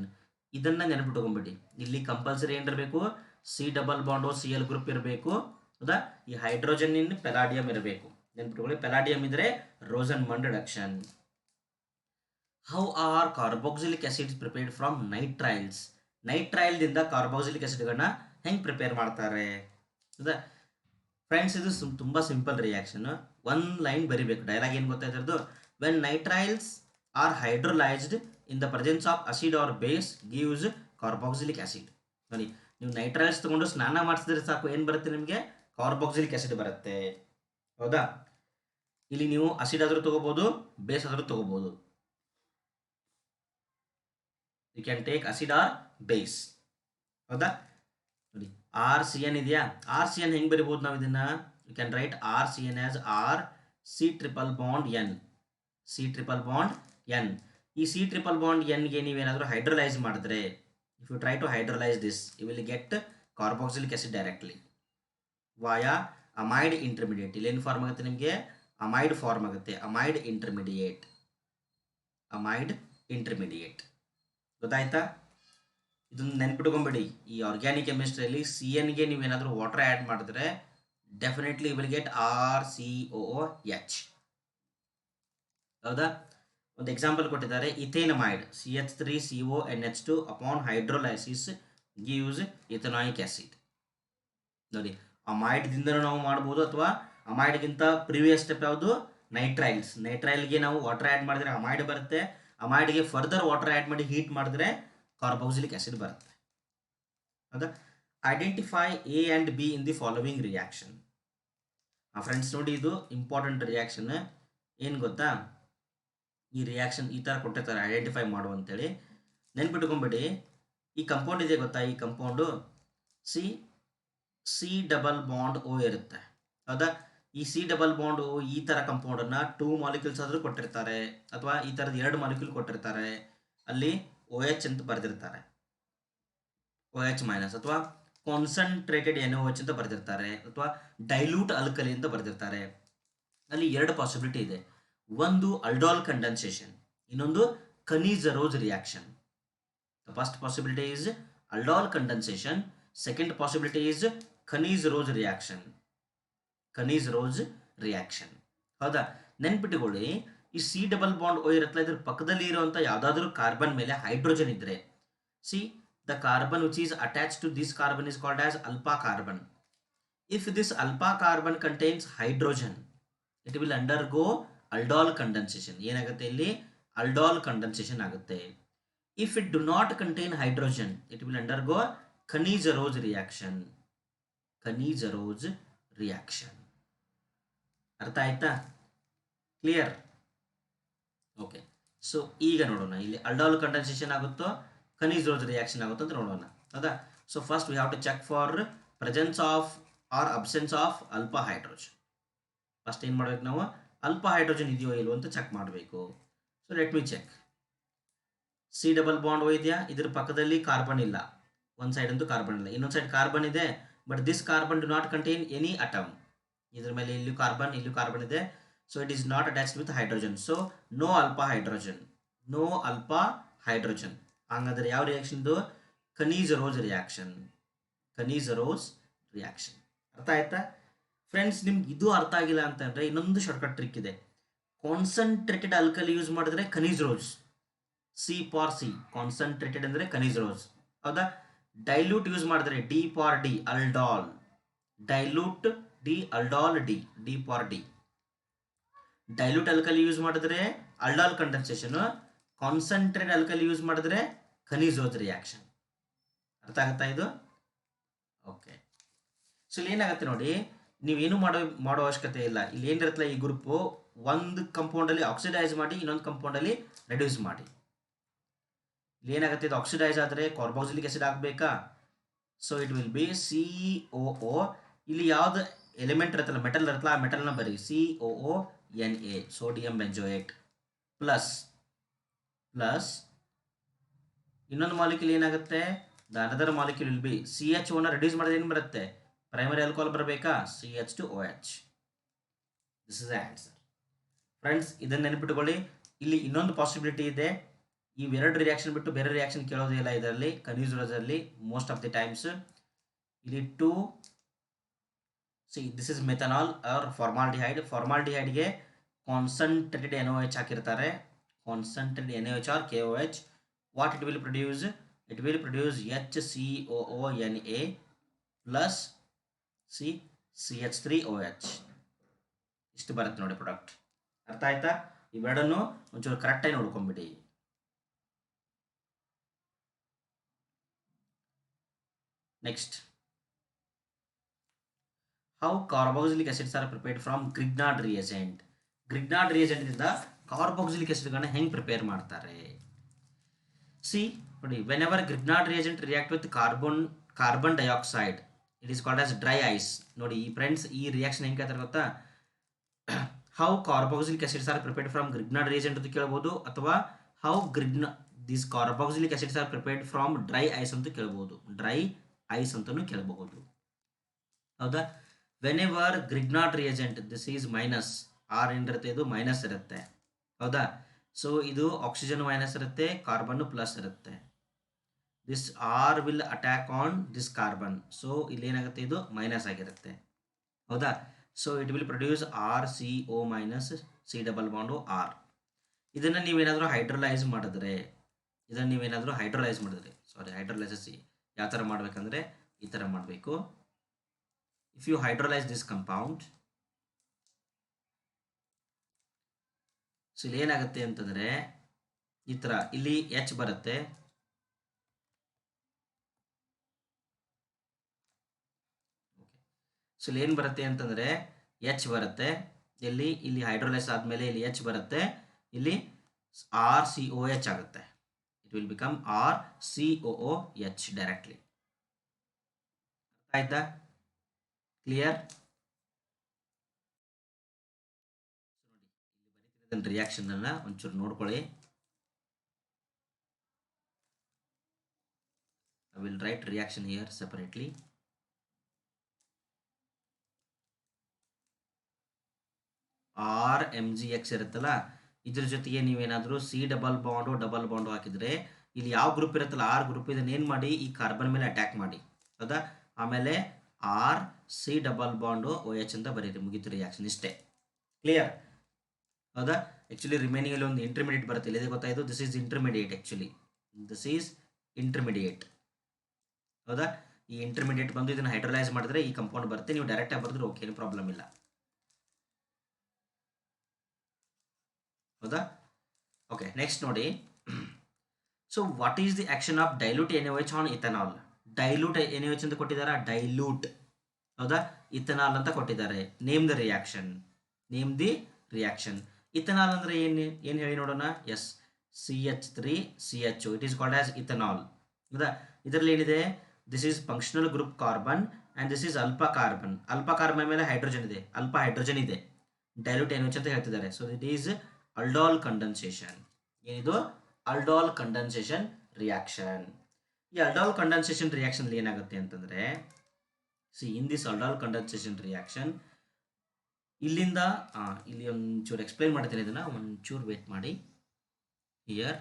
ಇದನ್ನ ನೆನಪಿಟ್ಕೊಂಡ್ಬಿಡಿ. ಇಲ್ಲಿ compulsory ಏನಿರಬೇಕು, C double bond Cl group ಇರಬೇಕು. ಹೌದಾ, ಈ hydrogen ಇನ್ ಪೆಲಾಡಿಯಂ ಇರಬೇಕು. ನೆನಪಿಟ್ಕೊಳ್ಳಿ, ಪೆಲಾಡಿಯಂ ಇದ್ರೆ Rosenmund reduction. How are carboxylic acids prepared from nitriles? ನೈಟ್ರೈಲ್ದಿಂದ carboxylic ಆಸಿಡ್ಗಳನ್ನ ಹೆಂಗೆ ಪ್ರಿಪೇರ್ ಮಾಡ್ತಾರೆ? ಹೌದಾ ಫ್ರೆಂಡ್ಸ್, ಇದು ತುಂಬ ಸಿಂಪಲ್ ರಿಯಾಕ್ಷನ್. ಒನ್ ಲೈನ್ ಬರಿಬೇಕು. ಡೈಲಾಗ್ ಏನು ಗೊತ್ತಾಯ್ತಿರೋದು, when nitriles are hydrolysed in the presence of acid or base gives carboxylic acid. ನೋಡಿ, ನೀವು ನೈಟ್ರೈಲ್ಸ್ ತಗೊಂಡು ಸ್ನಾನ ಮಾಡಿಸಿದ್ರೆ ಸಾಕು, ಏನು ಬರುತ್ತೆ ನಿಮಗೆ, ಕಾರ್ಬಾಕ್ಸಿಲಿಕ್ ಆಸಿಡ್ ಬರುತ್ತೆ. ಹೌದಾ, ಇಲ್ಲಿ ನೀವು ಅಸಿಡ್ ಆದರೂ ತಗೋಬೋದು, ಬೇಸ್ ಆದರೂ ತಗೋಬೋದು. You can take acid or base. ಹೌದಾ, ನೋಡಿ RCN ಇದೆಯಾ, RCN ಹೆಂಗೆ ಬರಿಬೋದು ನಾವು ಇದನ್ನ, you can write RCN as C triple bond N. C triple bond N. ಈ C ಟ್ರಿಪಲ್ ಬಾಂಡ್ Nಗೆ ನೀವೇನಾದರೂ ಹೈಡ್ರೋಲೈಸ್ ಮಾಡಿದ್ರೆ, if you try to hydrolyse this, you will get carboxylic acid directly via amide intermediate. ಇಲ್ಲಿ ಏನು form ಆಗುತ್ತೆ ನಿಮಗೆ, amide form ಆಗುತ್ತೆ. Amide intermediate. Amide intermediate ಗೊತ್ತಾಯ್ತಾ? ಇದನ್ನು ನೆನ್ಪಿಟ್ಕೊಂಬಿಡಿ. ಈ ಆರ್ಗ್ಯಾನಿಕ್ ಕೆಮಿಸ್ಟ್ರಿಯಲ್ಲಿ CNಗೆ ನೀವೇನಾದರೂ ವಾಟರ್ ಆ್ಯಡ್ ಮಾಡಿದ್ರೆ ಡೆಫಿನೆಟ್ಲಿ ವಿಲ್ ಗೆಟ್ RCOOH. ಹೌದಾ, ಒಂದು ಎಕ್ಸಾಂಪಲ್ ಕೊಟ್ಟಿದ್ದಾರೆ, ethanamide CH3CONH2 upon hydrolysis gives ethanoic acid. ನೋಡಿ, ಅಮೈಡ್ದಿಂದನೂ ನಾವು ಮಾಡ್ಬೋದು, ಅಥವಾ ಅಮೈಡ್ಗಿಂತ ಪ್ರಿವಿಯಸ್ ಸ್ಟೆಪ್ ಯಾವುದು, ನೈಟ್ರೈಲ್ಸ್. ನೈಟ್ರೈಲ್ಗೆ ನಾವು ವಾಟರ್ ಆ್ಯಡ್ ಮಾಡಿದ್ರೆ ಅಮೈಡ್ ಬರುತ್ತೆ. ಅಮೈಡ್ಗೆ ಫರ್ದರ್ ವಾಟರ್ ಆ್ಯಡ್ ಮಾಡಿ ಹೀಟ್ ಮಾಡಿದ್ರೆ ಕಾರ್ಬಾಕ್ಸಿಲಿಕ್ ಆಸಿಡ್ ಬರುತ್ತೆ. ಹೌದಾ, identify A and B in the following reaction. Friends ನೋಡಿ, ಇದು ಇಂಪಾರ್ಟೆಂಟ್ ರಿಯಾಕ್ಷನ್. ಏನು ಗೊತ್ತಾ, ಈ ರಿಯಾಕ್ಷನ್ ಈ ಥರ ಕೊಟ್ಟಿರ್ತಾರೆ, ಐಡೆಂಟಿಫೈ ಮಾಡು ಅಂತೇಳಿ. ನೆನ್ಪಿಟ್ಕೊಂಬಿಡಿ, ಈ ಕಂಪೌಂಡ್ ಇದೆ ಗೊತ್ತಾ, ಈ compound C double bond O ಇರುತ್ತೆ. ಹೌದಾ, ಈ C ಡಬಲ್ ಬಾಂಡ್ O ಈ ಥರ ಕಂಪೌಂಡನ್ನು 2 ಮಾಲಿಕ್ಯೂಲ್ಸ್ ಆದರೂ ಕೊಟ್ಟಿರ್ತಾರೆ, ಅಥವಾ ಈ ಥರದ 2 ಮಾಲಿಕ್ಯೂಲ್ ಕೊಟ್ಟಿರ್ತಾರೆ. ಅಲ್ಲಿ OH ಅಂತ ಬರೆದಿರ್ತಾರೆ, OH ಮೈನಸ್, ಅಥವಾ ಕಾನ್ಸಂಟ್ರೇಟೆಡ್ NaOH ಅಂತ ಬರೆದಿರ್ತಾರೆ, ಅಥವಾ ಡೈಲ್ಯೂಟ್ ಅಲ್ಕಲಿ ಅಂತ ಬರೆದಿರ್ತಾರೆ. ಅಲ್ಲಿ 2 ಪಾಸಿಬಿಲಿಟಿ ಇದೆ. ಒಂದು ಅಲ್ಡಾಲ್ ಕಂಡೆನ್ಸೇಷನ್, ಇನ್ನೊಂದು Cannizzaro's reaction. The first possibility is aldol condensation, second possibility is Cannizzaro's reaction. Cannizzaro's reaction. ಹೌದಾ, ನೆನ್ಪಿಟ್ಟುಕೊಳ್ಳಿ, ಈ C ಡಬಲ್ ಬಾಂಡ್ O ಇರುತ್ತಲ್ಲ, ಇದ್ರ ಪಕ್ಕದಲ್ಲಿ ಇರುವಂಥ ಯಾವುದಾದ್ರೂ ಕಾರ್ಬನ್ ಮೇಲೆ ಹೈಡ್ರೋಜನ್ ಇದ್ರೆ, the carbon which is attached to this carbon is called as alpha carbon. If this alpha carbon contains hydrogen, it will undergo aldol condensation. ಏನಾಗುತ್ತೆ ಇಲ್ಲಿ, aldol condensation ಆಗುತ್ತೆ. If it do not contain hydrogen, it will undergo Kaniz-Arose reaction. Kaniz-Arose reaction. ಅರ್ಥ ಆಯ್ತಾ? Clear? Okay. So ಈಗ ನೋಡೋಣ, ಇಲ್ಲಿ aldol condensation ಆಗುತ್ತೋ Kaniz-Arose reaction ಆಗುತ್ತೋ ಅಂತ ನೋಡೋಣ. ಹೌದಾ? So first we have to check for presence of or absence of alpha hydrogen. First ಏನು ಮಾಡ್ಬೇಕು ನಾವು, ಅಲ್ಫಾ ಹೈಡ್ರೋಜನ್ ಇದೆಯೋ ಇಲ್ವೋ ಅಂತ ಚೆಕ್ ಮಾಡಬೇಕು. So let me check. C double bond O ಇದೆಯಾ, ಇದ್ರ ಪಕ್ಕದಲ್ಲಿ ಕಾರ್ಬನ್ ಇಲ್ಲ, ಒಂದು ಸೈಡ್ ಅಂತೂ ಕಾರ್ಬನ್ ಇಲ್ಲ, ಇನ್ನೊಂದು ಸೈಡ್ ಕಾರ್ಬನ್ ಇದೆ. But this carbon do not contain any atom. ಇದ್ರ ಮೇಲೆ ಇಲ್ಲೂ ಕಾರ್ಬನ್ ಇದೆ. So it is not attached with hydrogen. So no alpha hydrogen, no alpha hydrogen. ಹಂಗಾದ್ರೆ ಯಾವ ರಿಯಾಕ್ಷನ್ ಇದು? Kaniz-Arose reaction. Kaniz-Arose reaction. ಅರ್ಥ ಆಯ್ತಾ ಫ್ರೆಂಡ್ಸ್? ನಿಮ್ಗೆ ಇದು ಅರ್ಥ ಆಗಿಲ್ಲ ಅಂತಂದರೆ ಇನ್ನೊಂದು ಶಾರ್ಟ್ಕಟ್ ಟ್ರಿಕ್ ಇದೆ. ಕಾನ್ಸಂಟ್ರೇಟೆಡ್ ಅಲ್ಕಲಿ ಯೂಸ್ ಮಾಡಿದ್ರೆ Kaniz-Arose, C for C, concentrated ಅಂದರೆ Kaniz-Arose. ಹೌದಾ? ಡೈಲ್ಯೂಟ್ ಯೂಸ್ ಮಾಡಿದ್ರೆ D for D, aldol. Dilute D, aldol D, D for D. Dilute alkali use ಮಾಡಿದ್ರೆ aldol condensation, concentrate alkali use ಮಾಡಿದ್ರೆ Cannizzaro reaction. ಅರ್ಥ ಆಗುತ್ತಾ ಇದು? Okay. So ಇಲ್ಲಿ ಏನಾಗುತ್ತೆ ನೋಡಿ, ನೀವೇನು ಮಾಡೋ ಅವಶ್ಯಕತೆ ಇಲ್ಲ. ಇಲ್ಲಿ ಏನಿರುತ್ತಲ್ಲ, ಈ ಗ್ರೂಪು ಒಂದು ಕಂಪೌಂಡಲ್ಲಿ ಆಕ್ಸಿಡೈಸ್ ಮಾಡಿ ಇನ್ನೊಂದು ಕಂಪೌಂಡಲ್ಲಿ ರೆಡ್ಯೂಸ್ ಮಾಡಿ. ಇಲ್ಲಿ ಏನಾಗುತ್ತೆ, ಇದು ಆಕ್ಸಿಡೈಸ್ ಆದರೆ ಕಾರ್ಬಾಕ್ಸಿಲಿಕ್ ಆಸಿಡ್ ಆಗಬೇಕಾ? So it will be COO. ಇಲ್ಲಿ ಯಾವ್ದು ಎಲಿಮೆಂಟ್ ಇರುತ್ತಲ್ಲ, ಮೆಟಲ್ ಇರುತ್ತಲ್ಲ, ಆ ಮೆಟಲ್ನ ಬರೀ COONA, ಸೋಡಿಯಂ ಬೆಂಜೋಯೇಟ್, ಪ್ಲಸ್ ಇನ್ನೊಂದು ಮಾಲಿಕ್ಯೂಲ್ ಏನಾಗುತ್ತೆ, the another molecule will be CHOನ ರೆಡ್ಯೂಸ್ ಮಾಡಿದ್ರೆ ಏನು ಬರುತ್ತೆ, ಪ್ರೈಮರಿ ಆಲ್ಕೋಹಾಲ್ ಬರಬೇಕಾ, CH2OH. This is the answer friends. ಇದನ್ನು ನೆನಪಿಟ್ಟುಕೊಳ್ಳಿ. ಇಲ್ಲಿ ಇನ್ನೊಂದು ಪಾಸಿಬಿಲಿಟಿ ಇದೆ, ಇವೆರಡು ರಿಯಾಕ್ಷನ್ ಬಿಟ್ಟು ಬೇರೆ ರಿಯಾಕ್ಷನ್ ಕೇಳೋದೇ ಇಲ್ಲ ಇದರಲ್ಲಿ, ಕನ್ಯೂಸರಲ್ಲಿ ಮೋಸ್ಟ್ ಆಫ್ ದಿ ಟೈಮ್ಸ್. ಇಲ್ಲಿ this is methanal or formaldehyde. ಫಾರ್ಮಾಲ್ಡಿಹೈಡ್ಗೆ ಕಾನ್ಸಂಟ್ರೇಟೆಡ್ NaOH ಹಾಕಿರ್ತಾರೆ, concentrated NaOH or KOH. What it will produce? It will produce HCOONA plus CH3OH. ಇಷ್ಟು ಬರುತ್ತೆ ನೋಡಿ ಪ್ರಾಡಕ್ಟ್. ಅರ್ಥ ಆಯ್ತಾ? ಇವೆರಡನ್ನು ಒಂಚೂರು ಕರೆಕ್ಟಾಗಿ ನೋಡ್ಕೊಂಬಿಡಿ. Next, how carboxylic acids are prepared from Grignard reagent. Grignard ರಿಯೇಜೆಂಟ್ನಿಂದ ಕಾರ್ಬಾಕ್ಸಿಲಿಕ್ ಆಸಿಡ್ಗಳನ್ನ ಹೆಂಗೆ ಪ್ರಿಪೇರ್ ಮಾಡ್ತಾರೆ? ನೋಡಿ, whenever Grignard reagent react with carbon dioxide, it is called as dry ice. ನೋಡಿ ಈ ಫ್ರೆಂಡ್ಸ್, ಈ ರಿಯಾಕ್ಷನ್ ಹೆಂಗೆ ಕೇಳ್ತಾರೆ ಗೊತ್ತಾ? How carboxylic acids are prepared from Grignard reagent ಅಂತ ಕೇಳ್ಬೋದು, ಅಥವಾ how this carboxylic acids are prepared from dry ice ಅಂತ ಕೇಳ್ಬೋದು, ಡ್ರೈ ಐಸ್ ಅಂತಲೂ ಕೇಳಬಹುದು. ಹೌದಾ? Whenever Grignard reagent, this is minus, R ಏನಿರುತ್ತೆ ಇದು ಮೈನಸ್ ಇರುತ್ತೆ. ಹೌದಾ? ಸೊ ಇದು ಆಕ್ಸಿಜನ್ ಮೈನಸ್ ಇರುತ್ತೆ, ಕಾರ್ಬನ್ ಪ್ಲಸ್ ಇರುತ್ತೆ. This R will attack on this carbon, so ಇಲ್ಲಿ ಏನಾಗುತ್ತೆ, ಇದು ಮೈನಸ್ ಆಗಿರುತ್ತೆ. ಹೌದಾ? So it will produce RCO minus C double bond R. ಇದನ್ನು ನೀವೇನಾದರೂ ಹೈಡ್ರೋಲೈಸ್ ಮಾಡಿದ್ರೆ, ಹೈಡ್ರೋಲೈಸಸ್ ಯಾವ ಥರ ಮಾಡಬೇಕಂದ್ರೆ ಈ ಥರ ಮಾಡಬೇಕು. If you hydrolyse this compound, so ಇಲ್ಲಿ ಏನಾಗುತ್ತೆ ಅಂತಂದರೆ ಈ ಥರ ಇಲ್ಲಿ H ಬರುತ್ತೆ, ಸೊ ಇಲ್ಲಿ ಏನು ಬರುತ್ತೆ ಅಂತಂದರೆ H ಬರುತ್ತೆ, ಇಲ್ಲಿ ಹೈಡ್ರೋಲೈಸ್ ಆದಮೇಲೆ ಇಲ್ಲಿ H ಬರುತ್ತೆ, ಇಲ್ಲಿ RCOH ಆಗುತ್ತೆ. It will become RCOOH directly. ಆಯ್ತಾ? ಕ್ಲಿಯರ್? ನೋಡಿ, ರಿಯಾಕ್ಷನ್ ಅನ್ನ ಒಂಚೂರು ನೋಡ್ಕೊಳ್ಳಿ. I will write reaction here separately. RMgX ಇರುತ್ತಲ್ಲ, ಇದ್ರ ಜೊತೆಗೆ ನೀವೇನಾದರೂ C ಡಬಲ್ ಬಾಂಡು ಹಾಕಿದರೆ ಇಲ್ಲಿ ಯಾವ ಗ್ರೂಪ್ ಇರುತ್ತಲ್ಲ, R ಗ್ರೂಪ್, ಇದನ್ನ ಏನು ಮಾಡಿ ಈ ಕಾರ್ಬನ್ ಮೇಲೆ ಅಟ್ಯಾಕ್ ಮಾಡಿ. ಹೌದಾ? ಆಮೇಲೆ RC ಡಬಲ್ ಬಾಂಡು OH ಅಂತ ಬರೀರಿ, ಮುಗೀತು ರಿಯಾಕ್ಷನ್. ಇಷ್ಟೇ. ಕ್ಲಿಯರ್? ಹೌದಾ? ಆ್ಯಕ್ಚುಲಿ ರಿಮೈನಿಂಗ್ ಅಲ್ಲಿ ಒಂದು ಇಂಟರ್ಮೀಡಿಯೇಟ್ ಬರುತ್ತೆ, ಇಲ್ಲದೆ ಗೊತ್ತಾಯಿತು. This is intermediate. Actually this is intermediate. ಹೌದಾ? ಈ ಇಂಟರ್ಮೀಡಿಯೇಟ್ ಬಂದು ಇದನ್ನು ಹೈಡ್ರೋಲೈಸ್ ಮಾಡಿದ್ರೆ ಈ ಕಂಪೌಂಡ್ ಬರುತ್ತೆ. ನೀವು ಡೈರೆಕ್ಟಾಗಿ ಬರೆದ್ರೆ ಓಕೆ, ಏನು ಪ್ರಾಬ್ಲಮ್ ಇಲ್ಲ. ಹೌದಾ? ಓಕೆ, ನೆಕ್ಸ್ಟ್ ನೋಡಿ. So what is the action of dilute NaOH on ethanol? Dilute NaOH ಅಂತ ಕೊಟ್ಟಿದ್ದಾರೆ, ಡೈಲ್ಯೂಟ್. ಹೌದಾ? ಇಥನಾಲ್ ಅಂತ ಕೊಟ್ಟಿದ್ದಾರೆ. Name the reaction. ಇಥನಾಲ್ ಅಂದ್ರೆ ಏನು ಹೇಳಿ ನೋಡೋಣ. Yes, CH3CHO, it is called as ethanol. ಹೌದಾ? ಇದರಲ್ಲಿ ಏನಿದೆ, this is functional group carbon and this is alpha carbon. Alpha carbon ಮೇಲೆ ಹೈಡ್ರೋಜನ್ ಇದೆ, ಅಲ್ಫಾ ಹೈಡ್ರೋಜನ್ ಇದೆ. ಡೈಲ್ಯೂಟ್ NaOH ಅಂತ ಹೇಳ್ತಿದ್ದಾರೆ. So it is aldol condensation. ಏನಿದು? aldol condensation reaction. ಈ aldol condensation ರಿಯಾಕ್ಷನ್ ಏನಾಗುತ್ತೆ ಅಂತಂದ್ರೆ, in this aldol condensation reaction, ಇಲ್ಲಿಂದ ಇಲ್ಲಿ ಒಂಚೂರು ಎಕ್ಸ್ಪ್ಲೈನ್ ಮಾಡ್ತೀನಿ, ಇದನ್ನ ಒಂಚೂರು ವೇಟ್ ಮಾಡಿ. Here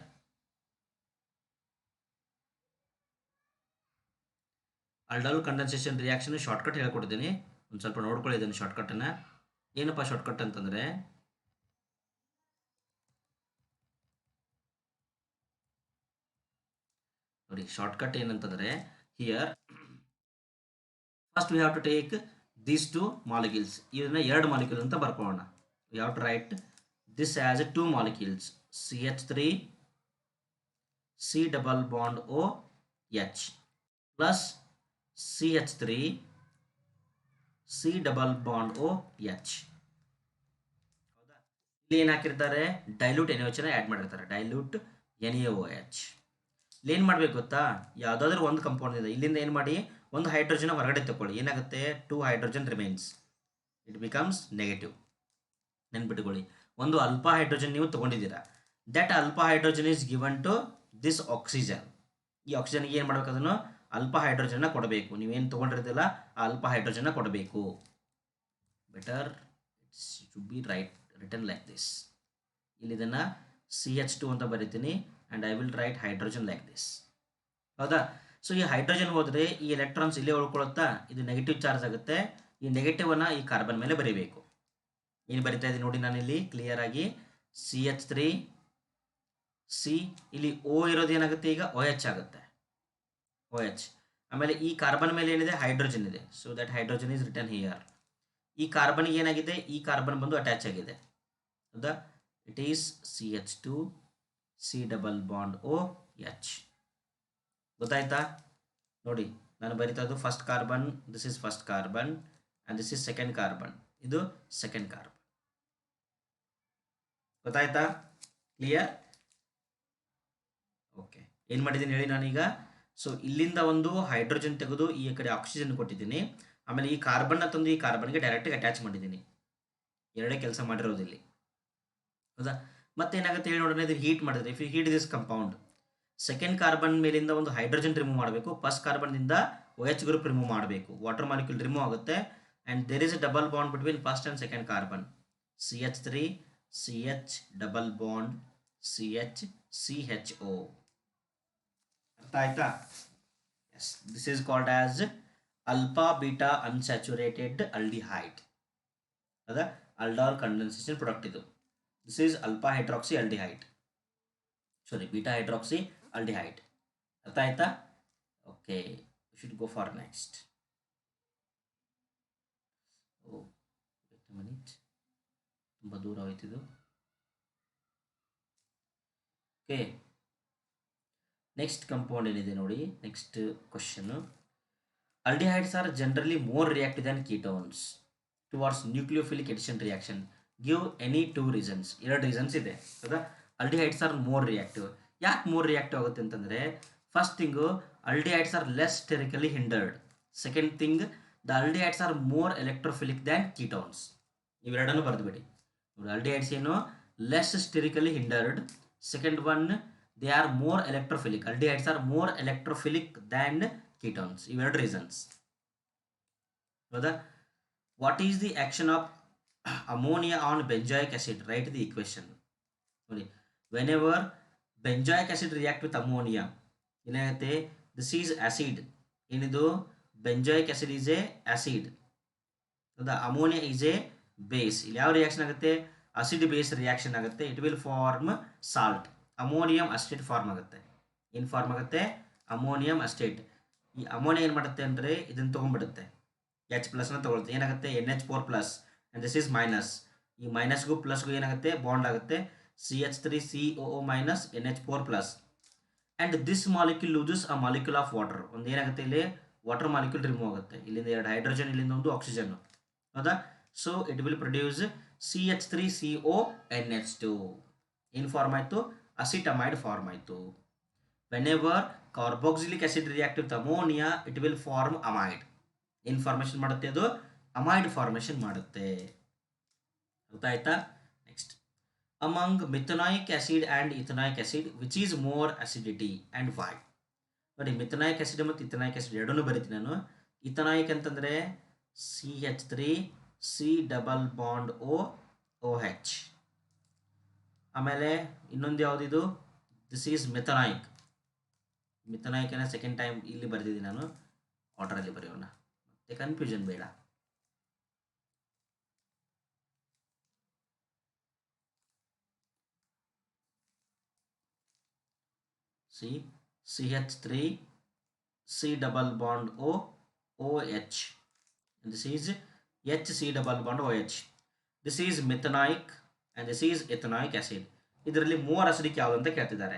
aldol condensation reaction shortcut ಹೇಳ್ಕೊಡ್ತೀನಿ, ಒಂದು ಸ್ವಲ್ಪ ನೋಡ್ಕೊಳ್ಳಿ ಇದನ್ನು ಶಾರ್ಟ್ಕಟ್ಟನ್ನು. ಏನಪ್ಪ ಶಾರ್ಟ್ಕಟ್ ಅಂತಂದರೆ, ನೋಡಿ ಶಾರ್ಟ್ಕಟ್ ಏನಂತಂದರೆ, here first we have to take these two molecules. ಇದನ್ನ ಎರಡು ಮಾಲಿಕ್ಯೂಲ್ ಅಂತ ಬರ್ಕೊಳ್ಳೋಣ. We have to write this as 2 molecules, CH3 C double bond O H plus CH3 C double bond O H. ಹೌದಾ, ಇಲ್ಲಿ ಏನು ಹಾಕಿರ್ತಾರೆ, dilute NaOH add ಮಾಡಿರ್ತಾರೆ, dilute NaOH. ಇಲ್ಲಿ ಏನು ಮಾಡಬೇಕು ಗೊತ್ತಾ, ಯಾವುದಾದ್ರೂ ಒಂದು ಕಂಪೌಂಡ್ ಇದೆ, ಇಲ್ಲಿಂದ ಏನು ಮಾಡಿ ಒಂದು ಹೈಡ್ರೋಜನ್ ಹೊರಗಡೆ ತಗೊಳ್ಳಿ, ಏನಾಗುತ್ತೆ 2 hydrogen remains, it becomes negative. ನೆನ್ಪಿಟ್ಕೊಳ್ಳಿ, ಒಂದು ಅಲ್ಫಾ ಹೈಡ್ರೋಜನ್ ನೀವು ತೊಗೊಂಡಿದ್ದೀರಾ, that alpha hydrogen is given to this oxygen. ಈ ಆಕ್ಸಿಜನ್ಗೆ ಏನು ಮಾಡಬೇಕು, ಅದನ್ನು ಅಲ್ಫಾ ಹೈಡ್ರೋಜನ್ನ ಕೊಡಬೇಕು. ನೀವೇನು ತೊಗೊಂಡಿರ್ತಿಲ್ಲ ಆ ಅಲ್ಫಾ ಹೈಡ್ರೋಜನ್ನ ಕೊಡಬೇಕು. Better it's to be written like this. ಇಲ್ಲಿ ಇದನ್ನು CH2 ಅಂತ ಬರಿತೀನಿ and I will write hydrogen like this. ಹೌದಾ, ಸೊ ಈ ಹೈಡ್ರೋಜನ್ ಹೋದರೆ ಈ ಎಲೆಕ್ಟ್ರಾನ್ಸ್ ಇಲ್ಲೇ ಉಳ್ಕೊಳ್ಳುತ್ತಾ, ಇದು ನೆಗೆಟಿವ್ ಚಾರ್ಜ್ ಆಗುತ್ತೆ. ಈ ನೆಗೆಟಿವನ್ನು ಈ ಕಾರ್ಬನ್ ಮೇಲೆ ಬರೀಬೇಕು. ಏನು ಬರಿತಾ ಇದ್ದೀನಿ ನೋಡಿ ನಾನಿಲ್ಲಿ ಕ್ಲಿಯರ್ ಆಗಿ, CH3 ಸಿ, ಇಲ್ಲಿ O ಇರೋದು ಏನಾಗುತ್ತೆ ಈಗ OH ಆಗುತ್ತೆ, OH. ಆಮೇಲೆ ಈ ಕಾರ್ಬನ್ ಮೇಲೆ ಏನಿದೆ, ಹೈಡ್ರೋಜನ್ ಇದೆ, so that hydrogen is return here. ಈ ಕಾರ್ಬನ್ಗೆ ಏನಾಗಿದೆ, ಈ ಕಾರ್ಬನ್ ಬಂದು ಅಟ್ಯಾಚ್ ಆಗಿದೆ. ಹೌದಾ, it is CH2 C double bond OH. ಗೊತ್ತಾಯ್ತಾ ನೋಡಿ, ನಾನು ಬರಿತಾ ಇದ್ದು first carbon, this is first carbon and this is second carbon, ಇದು ಸೆಕೆಂಡ್ ಕಾರ್ಬನ್. ಗೊತ್ತಾಯ್ತಾ, ಕ್ಲಿಯರ್? ಓಕೆ, ಏನು ಮಾಡಿದ್ದೀನಿ ಹೇಳಿ ನಾನೀಗ. ಸೊ ಇಲ್ಲಿಂದ ಒಂದು ಹೈಡ್ರೋಜನ್ ತೆಗೆದು ಈ ಕಡೆ ಆಕ್ಸಿಜನ್ ಕೊಟ್ಟಿದ್ದೀನಿ, ಆಮೇಲೆ ಈ ಕಾರ್ಬನ್ನ ತಂದು ಈ ಕಾರ್ಬನ್ಗೆ ಡೈರೆಕ್ಟಾಗಿ ಅಟ್ಯಾಚ್ ಮಾಡಿದ್ದೀನಿ. ಎರಡೇ ಕೆಲಸ ಮಾಡಿರೋದು ಇಲ್ಲಿ. ಹೌದಾ, ಮತ್ತೇನಾಗುತ್ತೆ ಹೇಳಿ ನೋಡೋಣ, ಇದು ಹೀಟ್ ಮಾಡಿದ್ರೆ, if you heat this compound, second carbon ಮೇಲಿಂದ ಒಂದು ಹೈಡ್ರೋಜನ್ ರಿಮೂವ್ ಮಾಡಬೇಕು, ಫಸ್ಟ್ ಕಾರ್ಬನ್ನಿಂದ OH ಗ್ರೂಪ್ ರಿಮೂವ್ ಮಾಡಬೇಕು, ವಾಟರ್ ಮಾಲಿಕ್ಯೂಲ್ ರಿಮೂವ್ ಆಗುತ್ತೆ and there is a double bond between first and second carbon, CH3 CH double bond CH CHO. ಅರ್ಥ ಆಯ್ತಾ? Yes, this is called as alpha beta unsaturated aldehyde. ಹೌದಾ, aldol condensation product ಇದು. This is alpha hydroxy aldehyde, sorry beta hydroxy aldehyde. ಅರ್ಥ ಆಯ್ತಾ? Okay, we should go for next. Oh wait a minute, ತುಂಬ ದೂರ ಹೋಯ್ತಿದ್ದು. Okay, next compound ಏನಿದೆ ನೋಡಿ, next question. Aldehydes are generally more reactive than ketones towards nucleophilic addition reaction. Give any 2 reasons. 2 reasons ಇದೆ. ಹೌದಾ, aldehydes are more reactive. ಯಾಕೆ more reactive ಆಗುತ್ತೆ ಅಂತಂದರೆ, first thing aldehydes are less sterically hindered. Second thing, the aldehydes are more electrophilic than ketones. ಇವೆರಡನ್ನು ಬರೆದುಬಿಡಿ. aldehydes ಏನು, less sterically hindered. Second one, they are more electrophilic. Aldehydes are more electrophilic than ketones. ಇವೆರಡು reasons. ಹೌದಾ, what is the action of ammonia on benzoic acid? Write the equation. ನೋಡಿ, whenever benzoic acid react with ammonia ಏನಾಗುತ್ತೆ, this is acid. ಏನಿದು, benzoic acid is a acid. ಹೌದಾ, ammonia is a base. ಇಲ್ಲಿ ಯಾವ reaction ಆಗುತ್ತೆ, acid base reaction ಆಗುತ್ತೆ. It will form salt, ammonium acetate form ಆಗುತ್ತೆ. ಏನು ಫಾರ್ಮ್ ಆಗುತ್ತೆ, ಅಮೋನಿಯಂ ಅಸ್ಟೇಟ್. ಈ ಅಮೋನಿಯಾ ಏನು ಮಾಡುತ್ತೆ ಅಂದರೆ ಇದನ್ನು ತೊಗೊಂಡ್ಬಿಡುತ್ತೆ, H+ನ ತೊಗೊಳುತ್ತೆ. ಏನಾಗುತ್ತೆ, NH4+ and this is minus. ಈ ಮೈನಸ್ಗೂ ಪ್ಲಸ್ಗೂ ಏನಾಗುತ್ತೆ, ಬಾಂಡ್ ಆಗುತ್ತೆ, CH3COO minus NH4+. And this molecule loses a molecule of water. ಒಂದು ಏನಾಗುತ್ತೆ, ಇಲ್ಲಿ ವಾಟರ್ ಮಾಲಿಕ್ಯೂಲ್ ರಿಮೂವ್ ಆಗುತ್ತೆ. ಇಲ್ಲಿಂದ 2 ಹೈಡ್ರೋಜನ್, ಇಲ್ಲಿಂದ ಒಂದು ಆಕ್ಸಿಜನ್. ಹೌದಾ, so it will produce CH3CONH2. ಏನು ಫಾರ್ಮ್ ಆಯಿತು, ಅಸಿಟಮೈಡ್ ಫಾರ್ಮ್ ಆಯಿತು. Whenever carboxylic acid react with ammonia, it will form amide. ಏನು ಫಾರ್ಮೇಷನ್ ಮಾಡುತ್ತೆ, ಅದು ಅಮೈಡ್ ಫಾರ್ಮೇಷನ್ ಮಾಡುತ್ತೆ. ಅರ್ಥ ಆಯ್ತಾ? Next, among methanoic acid and ethanoic acid which is more acidity and why? ನೋಡಿ, ಮಿಥನಾಯಿಕ್ ಆಸಿಡ್ ಮತ್ತು ಇಥನಾಯಿಕ್ ಆಸಿಡ್ ಎರಡನ್ನೂ ಬರೀತೀನಿ ನಾನು. ಇಥನಾಯಿಕ್ ಅಂತಂದರೆ CH3C ಡಬಲ್ ಬಾಂಡ್ OH. ಆಮೇಲೆ ಇನ್ನೊಂದು ಯಾವುದಿದು, ದಿಸ್ ಈಸ್ ಮೆಥನಾಯಿಕ್. ಮಿಥನಾಯಿಕನ ಸೆಕೆಂಡ್ ಟೈಮ್ ಇಲ್ಲಿ ಬರೆದಿದ್ದೀನಿ ನಾನು, ಆರ್ಡರಲ್ಲಿ ಬರೆಯೋಣ, ಮತ್ತೆ ಕನ್ಫ್ಯೂಷನ್ ಬೇಡ. CH3C double bond OH. This is HC double bond OH. This is methanoic and this is ethanoic acid. ಇದರಲ್ಲಿ ಮೋರ್ ಅಸಿಡಿಕ್ ಯಾವುದು ಅಂತ ಕೇಳ್ತಿದ್ದಾರೆ.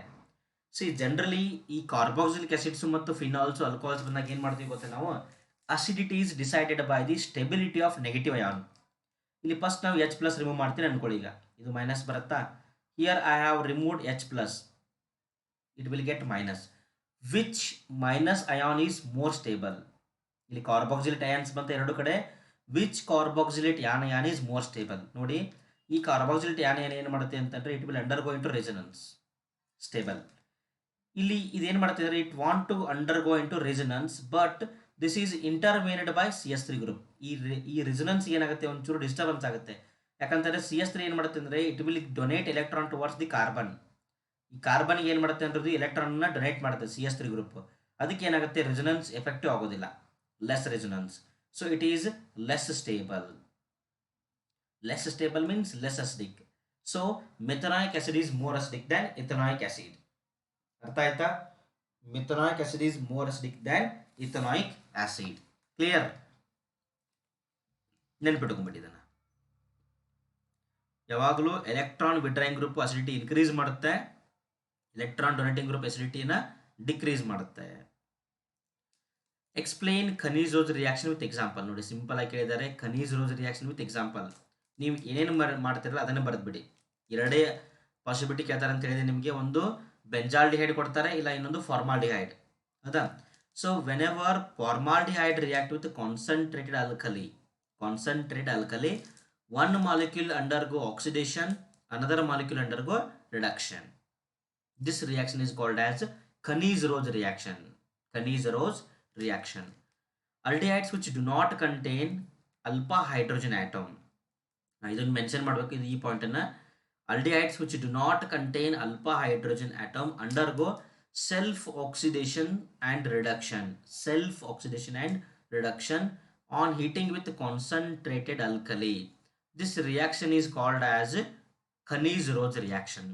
ಸಿ ಜನರಲಿ ಈ ಕಾರ್ಬಾಕ್ಸಿಲಿಕ್ ಆಸಿಡ್ಸ್ ಮತ್ತು ಫಿನಾಲ್ಸ್ ಆಲ್ಕೋಹಾಲ್ಸ್ ಬಂದಾಗ ಏನು ಮಾಡ್ತೀವಿ ಗೊತ್ತಾ ನಾವು, acidity is decided by the stability of negative ion. ಇಲ್ಲಿ ಫಸ್ಟ್ ನಾವು ಎಚ್ ಪ್ಲಸ್ ರಿಮೂವ್ ಮಾಡ್ತೀನಿ ಅನ್ಕೊಳ್ಳಿ, ಈಗ ಇದು ಮೈನಸ್ ಬರುತ್ತಾ, here I have removed H plus, it will get minus. Which minus ion is more stable? ಇಲ್ಲಿ ಕಾರ್ಬಾಕ್ಸಿಲೇಟ್ ಅಯಾನ್ಸ್ ಬಂತ ಎರಡು ಕಡೆ, ವಿಚ್ ಕಾರ್ಬಾಕ್ಸಿಲೇಟ್ ಯಾನ್ ಈಸ್ ಮೋರ್ ಸ್ಟೇಬಲ್? ನೋಡಿ, ಈ ಕಾರ್ಬಾಕ್ಸಿಲೇಟ್ ಯಾನ್ ಏನು ಮಾಡುತ್ತೆ ಅಂತಂದ್ರೆ it will undergo into resonance, stable. ಇಲ್ಲಿ ಇದೇನು ಮಾಡ್ತಿದ್ದಾರೆ, it want to undergo into resonance, but this is intervened by CS3 group. ಈ ರೆಸೊನೆನ್ಸ್ ಏನಾಗುತ್ತೆ, ಒಂಚೂರು ಡಿಸ್ಟರ್ಬೆನ್ಸ್ ಆಗುತ್ತೆ. ಯಾಕಂತಂದ್ರೆ CS3 ಏನು ಮಾಡುತ್ತೆ ಅಂದರೆ it will donate electron towards the carbon. ಈ ಕಾರ್ಬನ್ಗೆ ಏನು ಮಾಡುತ್ತೆ ಅಂದ್ರೆ ಎಲೆಕ್ಟ್ರಾನ್ನ ಡೊನೇಟ್ ಮಾಡುತ್ತೆ CS3 ಗ್ರೂಪ್. ಅದಕ್ಕೆ ಏನಾಗುತ್ತೆ, ರೆಸೊನೆನ್ಸ್ ಎಫೆಕ್ಟಿವ್ ಆಗೋದಿಲ್ಲ, less resonance. So it is less stable. Less stable means less acidic. So methanoic acid is more acidic than ethanoic acid. ಅರ್ಥ ಆಯ್ತಾ? Methanoic acid is more acidic than ethanoic acid. Clear? ನೆನ್ಪಿಟ್ಕೊಂಡ್ಬಿಡಿ ಇದನ್ನ. ಯಾವಾಗಲೂ electron withdrawing group acidity increase ಮಾಡುತ್ತೆ, electron donating group ಅಸಿಡಿಟಿನ decrease ಮಾಡುತ್ತೆ. Explain Cannizzaro reaction with example. ನೋಡಿ, simple ಆಗಿ ಕೇಳಿದ್ದಾರೆ, Cannizzaro reaction with example. ನೀವು ಏನೇನು ಮಾಡ್ತಿರಲ್ಲ ಅದನ್ನು ಬರೆದ್ಬಿಡಿ. ಎರಡೇ ಪಾಸಿಬಿಲಿಟಿ ಕೇಳ್ತಾರೆ ಅಂತ ಹೇಳಿದ್ರೆ ನಿಮಗೆ, ಒಂದು ಬೆಂಜಾಲ್ಡಿಹೈಡ್ ಕೊಡ್ತಾರೆ, ಇಲ್ಲ ಇನ್ನೊಂದು ಫಾರ್ಮಾಲ್ಡಿಹೈಡ್. ಹೌದಾ? So when ever formaldehyde react with concentrated alkali, one molecule undergo oxidation, another molecule undergo reduction. This reaction is called as Kaniz-Rose reaction. Kaniz-Rose reaction. Aldehydes which do not contain alpha hydrogen atom. ಇದನ್ನು mention ಮಾಡಬೇಕು, ಇದು ಈ point ಅನ್ನ. Aldehydes which do not contain alpha hydrogen atom undergo self oxidation and reduction. Self oxidation and reduction on heating with concentrated alkali. This reaction is called as Kaniz-Rose reaction.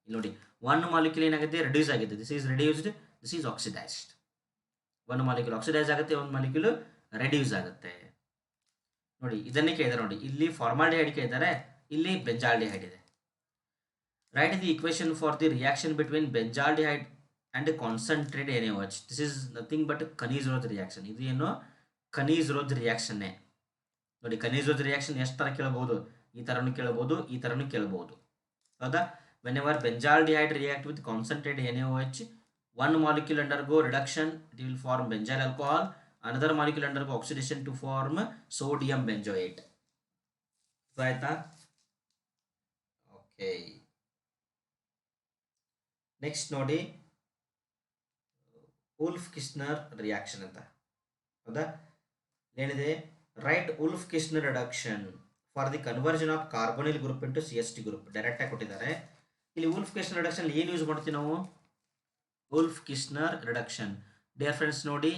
ಇಲ್ಲಿ ನೋಡಿ, one molecule ಏನಾಗುತ್ತೆ, reduce ಆಗಿದೆ, this is reduced, this is oxidised. ಒಂದು molecule oxidise ಆಗುತ್ತೆ, ಒಂದು molecule reduce ಆಗುತ್ತೆ. ನೋಡಿ, ಇದನ್ನೇ ಕೇಳಿದ್ದಾರೆ. ನೋಡಿ, ಇಲ್ಲಿ ಫಾರ್ಮಾಲ್ಡಿಹೈಡ್ ಕೇಳಿದ್ದಾರೆ, ಇಲ್ಲಿ ಬೆಂಜಾಲ್ಡಿಹೈಡ್ ಇದೆ. Write the equation for the reaction between benzaldehyde and concentrated NaOH. This is nothing but Kaniz-Rose reaction. ಇದು ಏನು, Kaniz-Rose ರಿಯಾಕ್ಷನ್ನೇ. ನೋಡಿ, Kaniz-Rose ರಿಯಾಕ್ಷನ್ ಎಷ್ಟು ಥರ ಕೇಳಬಹುದು, ಈ ಥರನೂ ಕೇಳಬಹುದು, ಈ ಥರನೂ ಕೇಳಬಹುದು. ಹೌದಾ? Whenever benzaldehyde react with concentrated NaOH, one molecule undergo reduction, it will form benzyl alcohol, another molecule undergo oxidation to form sodium benzoate. ಆಯ್ತಾ? ಓಕೆ, ನೆಕ್ಸ್ಟ್ ನೋಡಿ, ಉಲ್ಫ್-ಕಿಶ್ನರ್ ರಿಯಾಕ್ಷನ್ ಅಂತ. ಹೌದಾ? ಏನಿದೆ, write Wolff Kishner reduction for the conversion of carbonyl group into CH2 group. Direct ಆಗಿ ಕೊಟ್ಟಿದ್ದಾರೆ. ಇಲ್ಲಿ ಉಲ್ಫ್-ಕಿಶ್ನರ್ reduction ಏನು use ಮಾಡ್ತೀವಿ ನಾವು, ಉಲ್ಫ್-ಕಿಶ್ನರ್ ರಿಡಕ್ಷನ್. ಡಿಯರ್ ಫ್ರೆಂಡ್ಸ್, ನೋಡಿ,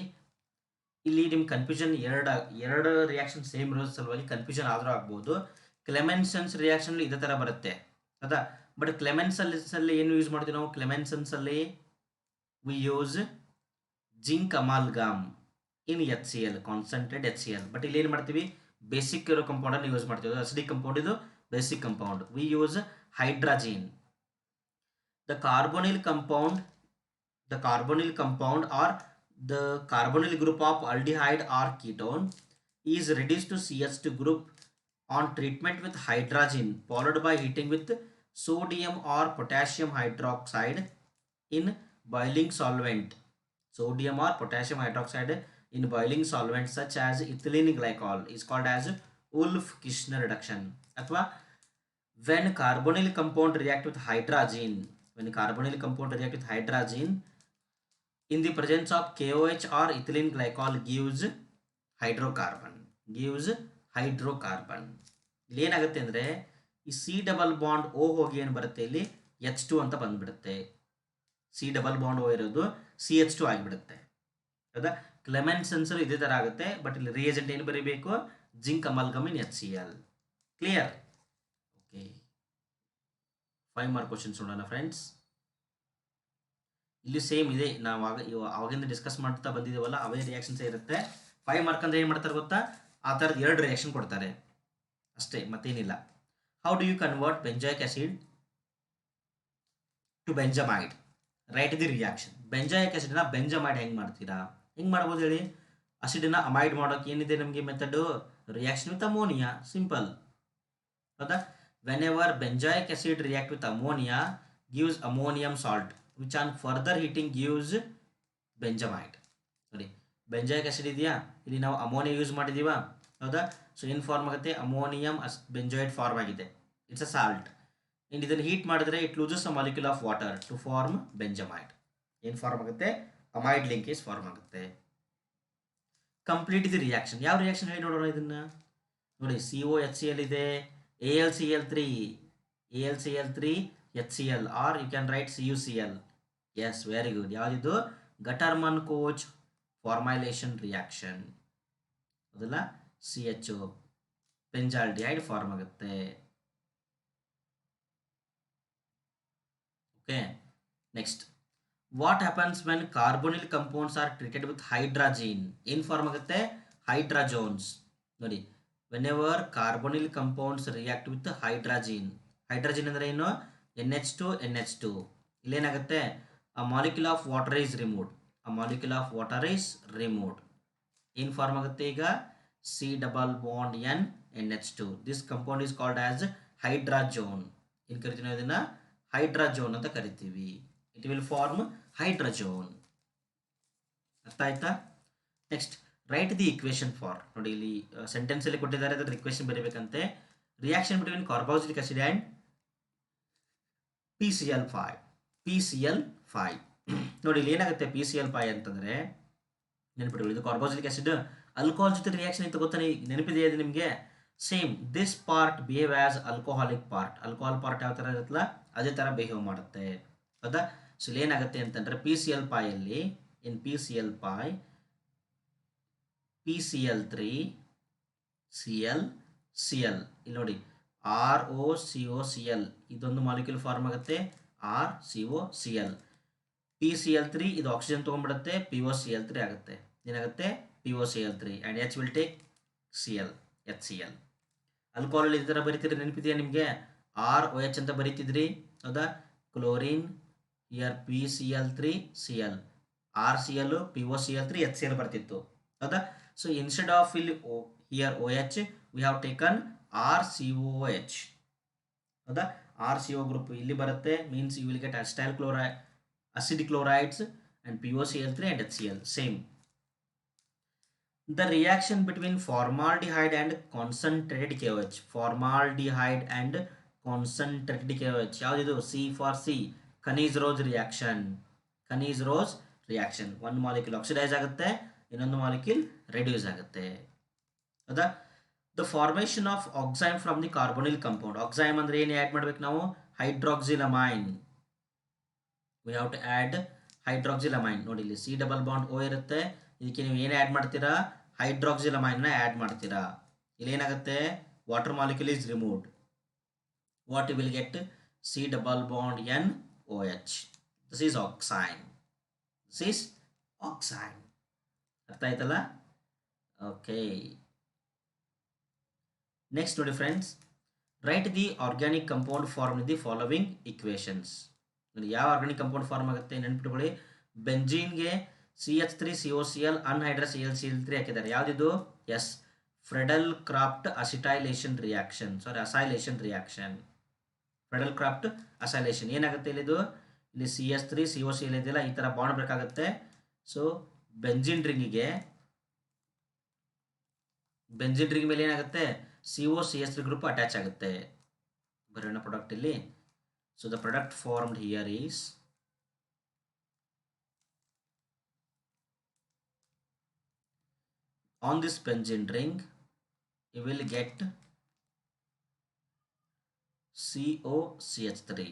ಇಲ್ಲಿ ನಿಮ್ಗೆ ಕನ್ಫ್ಯೂಷನ್, ಎರಡು ರಿಯಾಕ್ಷನ್ ಸೇಮ್ ಇರೋ ಸಲುವಾಗಿ ಕನ್ಫ್ಯೂಷನ್ ಆದರೂ ಆಗ್ಬೋದು. ಕ್ಲೆಮೆನ್ಸನ್ಸ್ ರಿಯಾಕ್ಷನ್ ಇದೇ ಥರ ಬರುತ್ತೆ. ಹೌದಾ? ಬಟ್ ಕ್ಲೆಮೆನ್ಸಲ್ಲಿ ಏನು ಯೂಸ್ ಮಾಡ್ತೀವಿ ನಾವು, ಕ್ಲೆಮೆನ್ಸನ್ಸಲ್ಲಿ we use zinc amalgam in HCl, concentrated HCl. But ಇಲ್ಲಿ ಏನು ಮಾಡ್ತೀವಿ, ಬೇಸಿಕ್ ಇರೋ ಕಂಪೌಂಡನ್ನು ಯೂಸ್ ಮಾಡ್ತೀವಿ. ಅಸಿಡಿಕ್ ಕಂಪೌಂಡ್, ಇದು basic compound. We use hydrazine. The carbonyl compound or the carbonyl group of aldehyde or ketone is reduced to CH2 group on treatment with hydrazine, followed by heating with sodium or potassium hydroxide in boiling solvent. Sodium or potassium hydroxide in boiling solvent such as ethylene glycol is called as Wolff-Kishner reduction. Athwa when carbonyl compound react with hydrazine, in the presence of KOH or ethylene glycol gives hydrocarbon. ಇಲ್ಲಿ ಏನಾಗುತ್ತೆ ಅಂದರೆ, ಈ C+O ಹೋಗಿ ಏನು ಬರುತ್ತೆ, ಇಲ್ಲಿ H2 ಅಂತ ಬಂದ್ಬಿಡುತ್ತೆ. C+O ಇರೋದು CH2 ಆಗಿಬಿಡುತ್ತೆ. ಹೌದಾ? ಕ್ಲೆಮೆನ್ಸನ್ಸರು ಇದೇ ಥರ ಆಗುತ್ತೆ. ಬಟ್ ಇಲ್ಲಿ ರಿಯೇಜೆಂಟ್ ಏನು ಬರೀಬೇಕು, ಜಿಂಕ್ ಅಮಾಲ್ಗಮ್ ಇನ್ HCl. Clear? Okay, 5 mark questions ನೋಡೋಣ ಫ್ರೆಂಡ್ಸ್. ಇಲ್ಲಿ ಸೇಮ್ ಇದೆ, ನಾವು ಅವಾಗಿಂದ ಡಿಸ್ಕಸ್ ಮಾಡ್ತಾ ಬಂದಿದ್ದೇವಲ್ಲ, ಅವೇ ರಿಯಾಕ್ಷನ್ಸ್ ಇರುತ್ತೆ. 5 ಮಾರ್ಕ್ ಅಂದರೆ ಏನು ಮಾಡ್ತಾರೆ ಗೊತ್ತಾ, ಆ ಥರದ್ದು 2 ರಿಯಾಕ್ಷನ್ ಕೊಡ್ತಾರೆ ಅಷ್ಟೇ, ಮತ್ತೇನಿಲ್ಲ. How do you convert benzoic acid to benzamide? Write the reaction. Benzoic ಆಸಿಡ್ನ ಬೆಂಜಮೈಡ್ ಹೆಂಗೆ ಮಾಡ್ತೀರಾ, ಹೆಂಗೆ ಮಾಡ್ಬೋದು ಹೇಳಿ? ಅಸಿಡನ್ನ ಅಮೈಡ್ ಮಾಡೋಕೆ ಏನಿದೆ ನಮಗೆ method? Reaction with ammonia, simple. ಹೌದಾ? Whenever benzoic acid react with ammonia gives ammonium salt which on further heating gives benzamide. ನೋಡಿ, ಬೆಂಜಾಯಿಕ್ ಆಸಿಡ್ ಇದೆಯಾ, ಇಲ್ಲಿ ನಾವು ಅಮೋನಿಯಾ ಯೂಸ್ ಮಾಡಿದೀವ, ಹೌದಾ? ಸೊ ಏನು ಫಾರ್ಮ್ ಆಗುತ್ತೆ? ಅಮೋನಿಯಂ ಬೆಂಜಾಯ್ಡ್ ಫಾರ್ಮ್ ಆಗಿದೆ, ಇಟ್ಸ್ ಅ ಸಾಲ್ಟ್. ಇನ್ನು ಇದನ್ನು ಹೀಟ್ ಮಾಡಿದ್ರೆ it loses a molecule of water to form benzamide. ಏನು ಫಾರ್ಮ್ ಆಗುತ್ತೆ? ಅಮೈಡ್ ಲಿಂಕೇಜ್ ಫಾರ್ಮ್ ಆಗುತ್ತೆ. Complete the reaction. ಯಾವ ರಿಯಾಕ್ಷನ್ ಹೇಳಿ ನೋಡೋಣ ಇದನ್ನ. ನೋಡಿ, C O H C L ಇದೆ, AlCl3, AlCl3 HCl, are you can write CuCl. Yes, very good. ಯಾವುದಿದು? ಗಟರ್ಮನ್ ಕೋಚ್ ಫಾರ್ಮೈಲೇಷನ್ ರಿಯಾಕ್ಷನ್, ಅದಲ್ಲ? CHO ಬೆಂಜಾಲ್ಡಿಹೈಡ್ ಫಾರ್ಮ್ ಆಗುತ್ತೆ. Okay, next, what happens when carbonyl compounds are treated with hydrazine? ಏನು form ಆಗುತ್ತೆ? Hydrazones. ನೋಡಿ, whenever carbonyl compounds react with hydrazine, hydrazine ಅಂದರೆ ಏನು? NH2 NH2. ಇಲ್ಲೇನಾಗುತ್ತೆ? A molecule of water is removed, a molecule of water is removed. ಏನು form ಆಗುತ್ತೆ ಈಗ? C double bond N NH2. This compound is called as hydrazone. ಏನು ಕರಿತೀವಿ ನಾವು ಇದನ್ನ? ಹೈಡ್ರಾಜೋನ್ ಅಂತ ಕರಿತೀವಿ. It will form hydrazone. ಅರ್ಥ ಆಯ್ತಾ? Next, write the equation for. ನೋಡಿ, ಇಲ್ಲಿ ಸೆಂಟೆನ್ಸ್ ಅಲ್ಲಿ ಕೊಟ್ಟಿದ್ದಾರೆ, ಅದರ ಇಕ್ವೇಶನ್ ಬರೀಬೇಕಂತೆ. Reaction between carboxylic acid and PCl5. PCl5 ನೋಡಿ, ಇಲ್ಲಿ ಏನಾಗುತ್ತೆ? PCl5 ಅಂತಂದ್ರೆ ನೆನಪಿಟ್ಕೊಳ್ಳಿ, ಇದು ಕಾರ್ಬಾಕ್ಸಿಲಿಕ್ ಆಸಿಡ್ ಆಲ್ಕೋಹಾಲ್ ಜೊತೆ ರಿಯಾಕ್ಷನ್ ಇತ್ತು, ಗೊತ್ತಾನೆ? ನೆನಪಿದೆಯಾ ಇದು ನಿಮಗೆ? Same this part behave as alcoholic part. Alcohol part ಯಾವ ಥರ ಇರುತ್ತಲ್ಲ ಅದೇ ಥರ ಬಿಹೇವ್ ಮಾಡುತ್ತೆ, ಹೌದಾ? ಸೊ ಇಲ್ಲಿ ಏನಾಗುತ್ತೆ ಅಂತಂದರೆ PCl5 ಅಲ್ಲಿ, ಇನ್ PCl5 PCl3 Cl Cl, ಇಲ್ಲಿ ನೋಡಿ ROCOCl, ಇದೊಂದು ಮಾಲಿಕ್ಯೂಲ್ ಫಾರ್ಮ್ ಆಗುತ್ತೆ, RCOCl. PCl3 ಇದು ಆಕ್ಸಿಜನ್ ತೊಗೊಂಡ್ಬಿಡುತ್ತೆ, POCl3 ಆಗುತ್ತೆ. ಏನಾಗುತ್ತೆ? POCl3 and H will take Cl, HCl. Alcohol ಈ ಥರ ಬರೀತಿದ್ರೆ ನೆನಪಿದೆಯಾ ನಿಮಗೆ? ROH ಅಂತ ಬರೀತಿದ್ರಿ, ಹೌದಾ? Chlorine, here PCl3 Cl, RCl POCl3 HCl ಬರ್ತಿತ್ತು, ಹೌದಾ? ಸೊ ಇನ್ಸ್ಟೆಡ್ ಆಫ್ ಇಲ್ಲಿ here OH we have taken RCOH, ಹೌದಾ? RCO ಗ್ರೂಪ್ ಇಲ್ಲಿ ಬರುತ್ತೆ, means you will get acetyl chloride, acidic chlorides, and POCl3 and HCl. Same. The reaction between formaldehyde and concentrated KOH. Formaldehyde and concentrated KOH. ಯಾವ್ದಿದು? C for C. Kaniz-Rose reaction. Kaniz-Rose reaction. ಒಂದು molecule oxidise ಆಗುತ್ತೆ, ಇನ್ನೊಂದು molecule reduce ಆಗುತ್ತೆ, ಹೌದಾ? The formation of oxime from the carbonyl compound. Oxime ಅಂದ್ರೆ ಏನು add ಮಾಡ್ಬೇಕು ನಾವು? Hydroxylamine. We have to add hydroxylamine. ನೋಡಿ, ಇಲ್ಲಿ C ಡಬಲ್ ಬಾಂಡ್ O ಇರುತ್ತೆ, ಇದಕ್ಕೆ ನೀವು ಏನು ಆ್ಯಡ್ ಮಾಡ್ತೀರಾ? ಹೈಡ್ರಾಕ್ಸಿಲಮೈನ್ನ ಆ್ಯಡ್ ಮಾಡ್ತೀರಾ. ಇಲ್ಲಿ ಏನಾಗುತ್ತೆ? Water molecule is removed. What you will get? C double bond NOH. This is oxime. This is oxime. ಅರ್ಥ ಆಯ್ತಲ್ಲ? ಓಕೆ, ನೆಕ್ಸ್ಟ್ ನೋಡಿ friends, write the organic compound form the following equations. ನೋಡಿ, ಯಾವ organic compound form ಆಗುತ್ತೆ ನೆನ್ಪಿಟ್ಕೊಳ್ಳಿ. ಬೆಂಜೀನ್ಗೆ CH3COCl anhydrous AlCl3 ಹಾಕಿದ್ದಾರೆ. ಯಾವುದಿದು? S, ಫ್ರೆಡೆಲ್ craft acetylation reaction, ಸಾರಿ acylation reaction. ಫ್ರೆಡೆಲ್ Crafts acylation ಏನಾಗುತ್ತೆ ಇಲ್ಲಿದು? ಇಲ್ಲಿ CH3COCl ಇದೆಯಲ್ಲ, ಈ ಥರ ಬಾಂಡ್ ಬೇಕಾಗುತ್ತೆ. ಸೊ ಬೆಂಜಿನ್ ರಿಂಗ್ ಮೇಲೆ ಏನಾಗುತ್ತೆ? COCH3 ಗ್ರೂಪ್ ಅಟ್ಯಾಚ್ ಆಗುತ್ತೆ. ಬರೋಣ ಪ್ರಾಡಕ್ಟ್ ಇಲ್ಲಿ. So the product formed here is on this benzene ring you will get COCH3,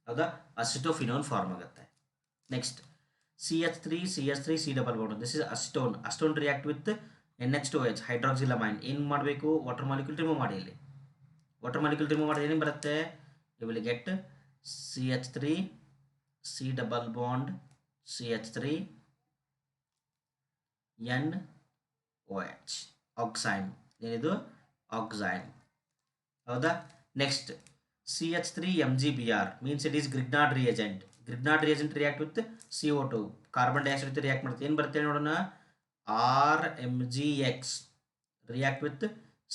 ಹೌದಾ? ಅಸಿಟೋಫಿನೋನ್ ಫಾರ್ಮ್ ಆಗುತ್ತೆ. Next CH3 C double bond, this is acetone. Acetone react with NH2OH ಹೈಡ್ರಾಕ್ಸಿಲಮೈನ್. ಏನು ಮಾಡಬೇಕು? Water molecule remove ಮಾಡಿ. ಇಲ್ಲಿ water molecule remove ಮಾಡಿದ್ರೆ ಏನೇನು ಬರುತ್ತೆ? you will get CH3 C double bond CH3 NOH ಆಕ್ಸೈನ್. ಏನಿದು? ಆಕ್ಸೈನ್, ಹೌದಾ? Next CH3 MgBr means it is Grignard reagent. Grignard reagent react with CO2 carbon dioxide ಜೊತೆ ರಿಯಾಕ್ಟ್ ಮಾಡುತ್ತೆ. ಏನು ಬರುತ್ತೆ ನೋಡೋಣ, RMgX ರಿಯಾಕ್ಟ್ ವಿತ್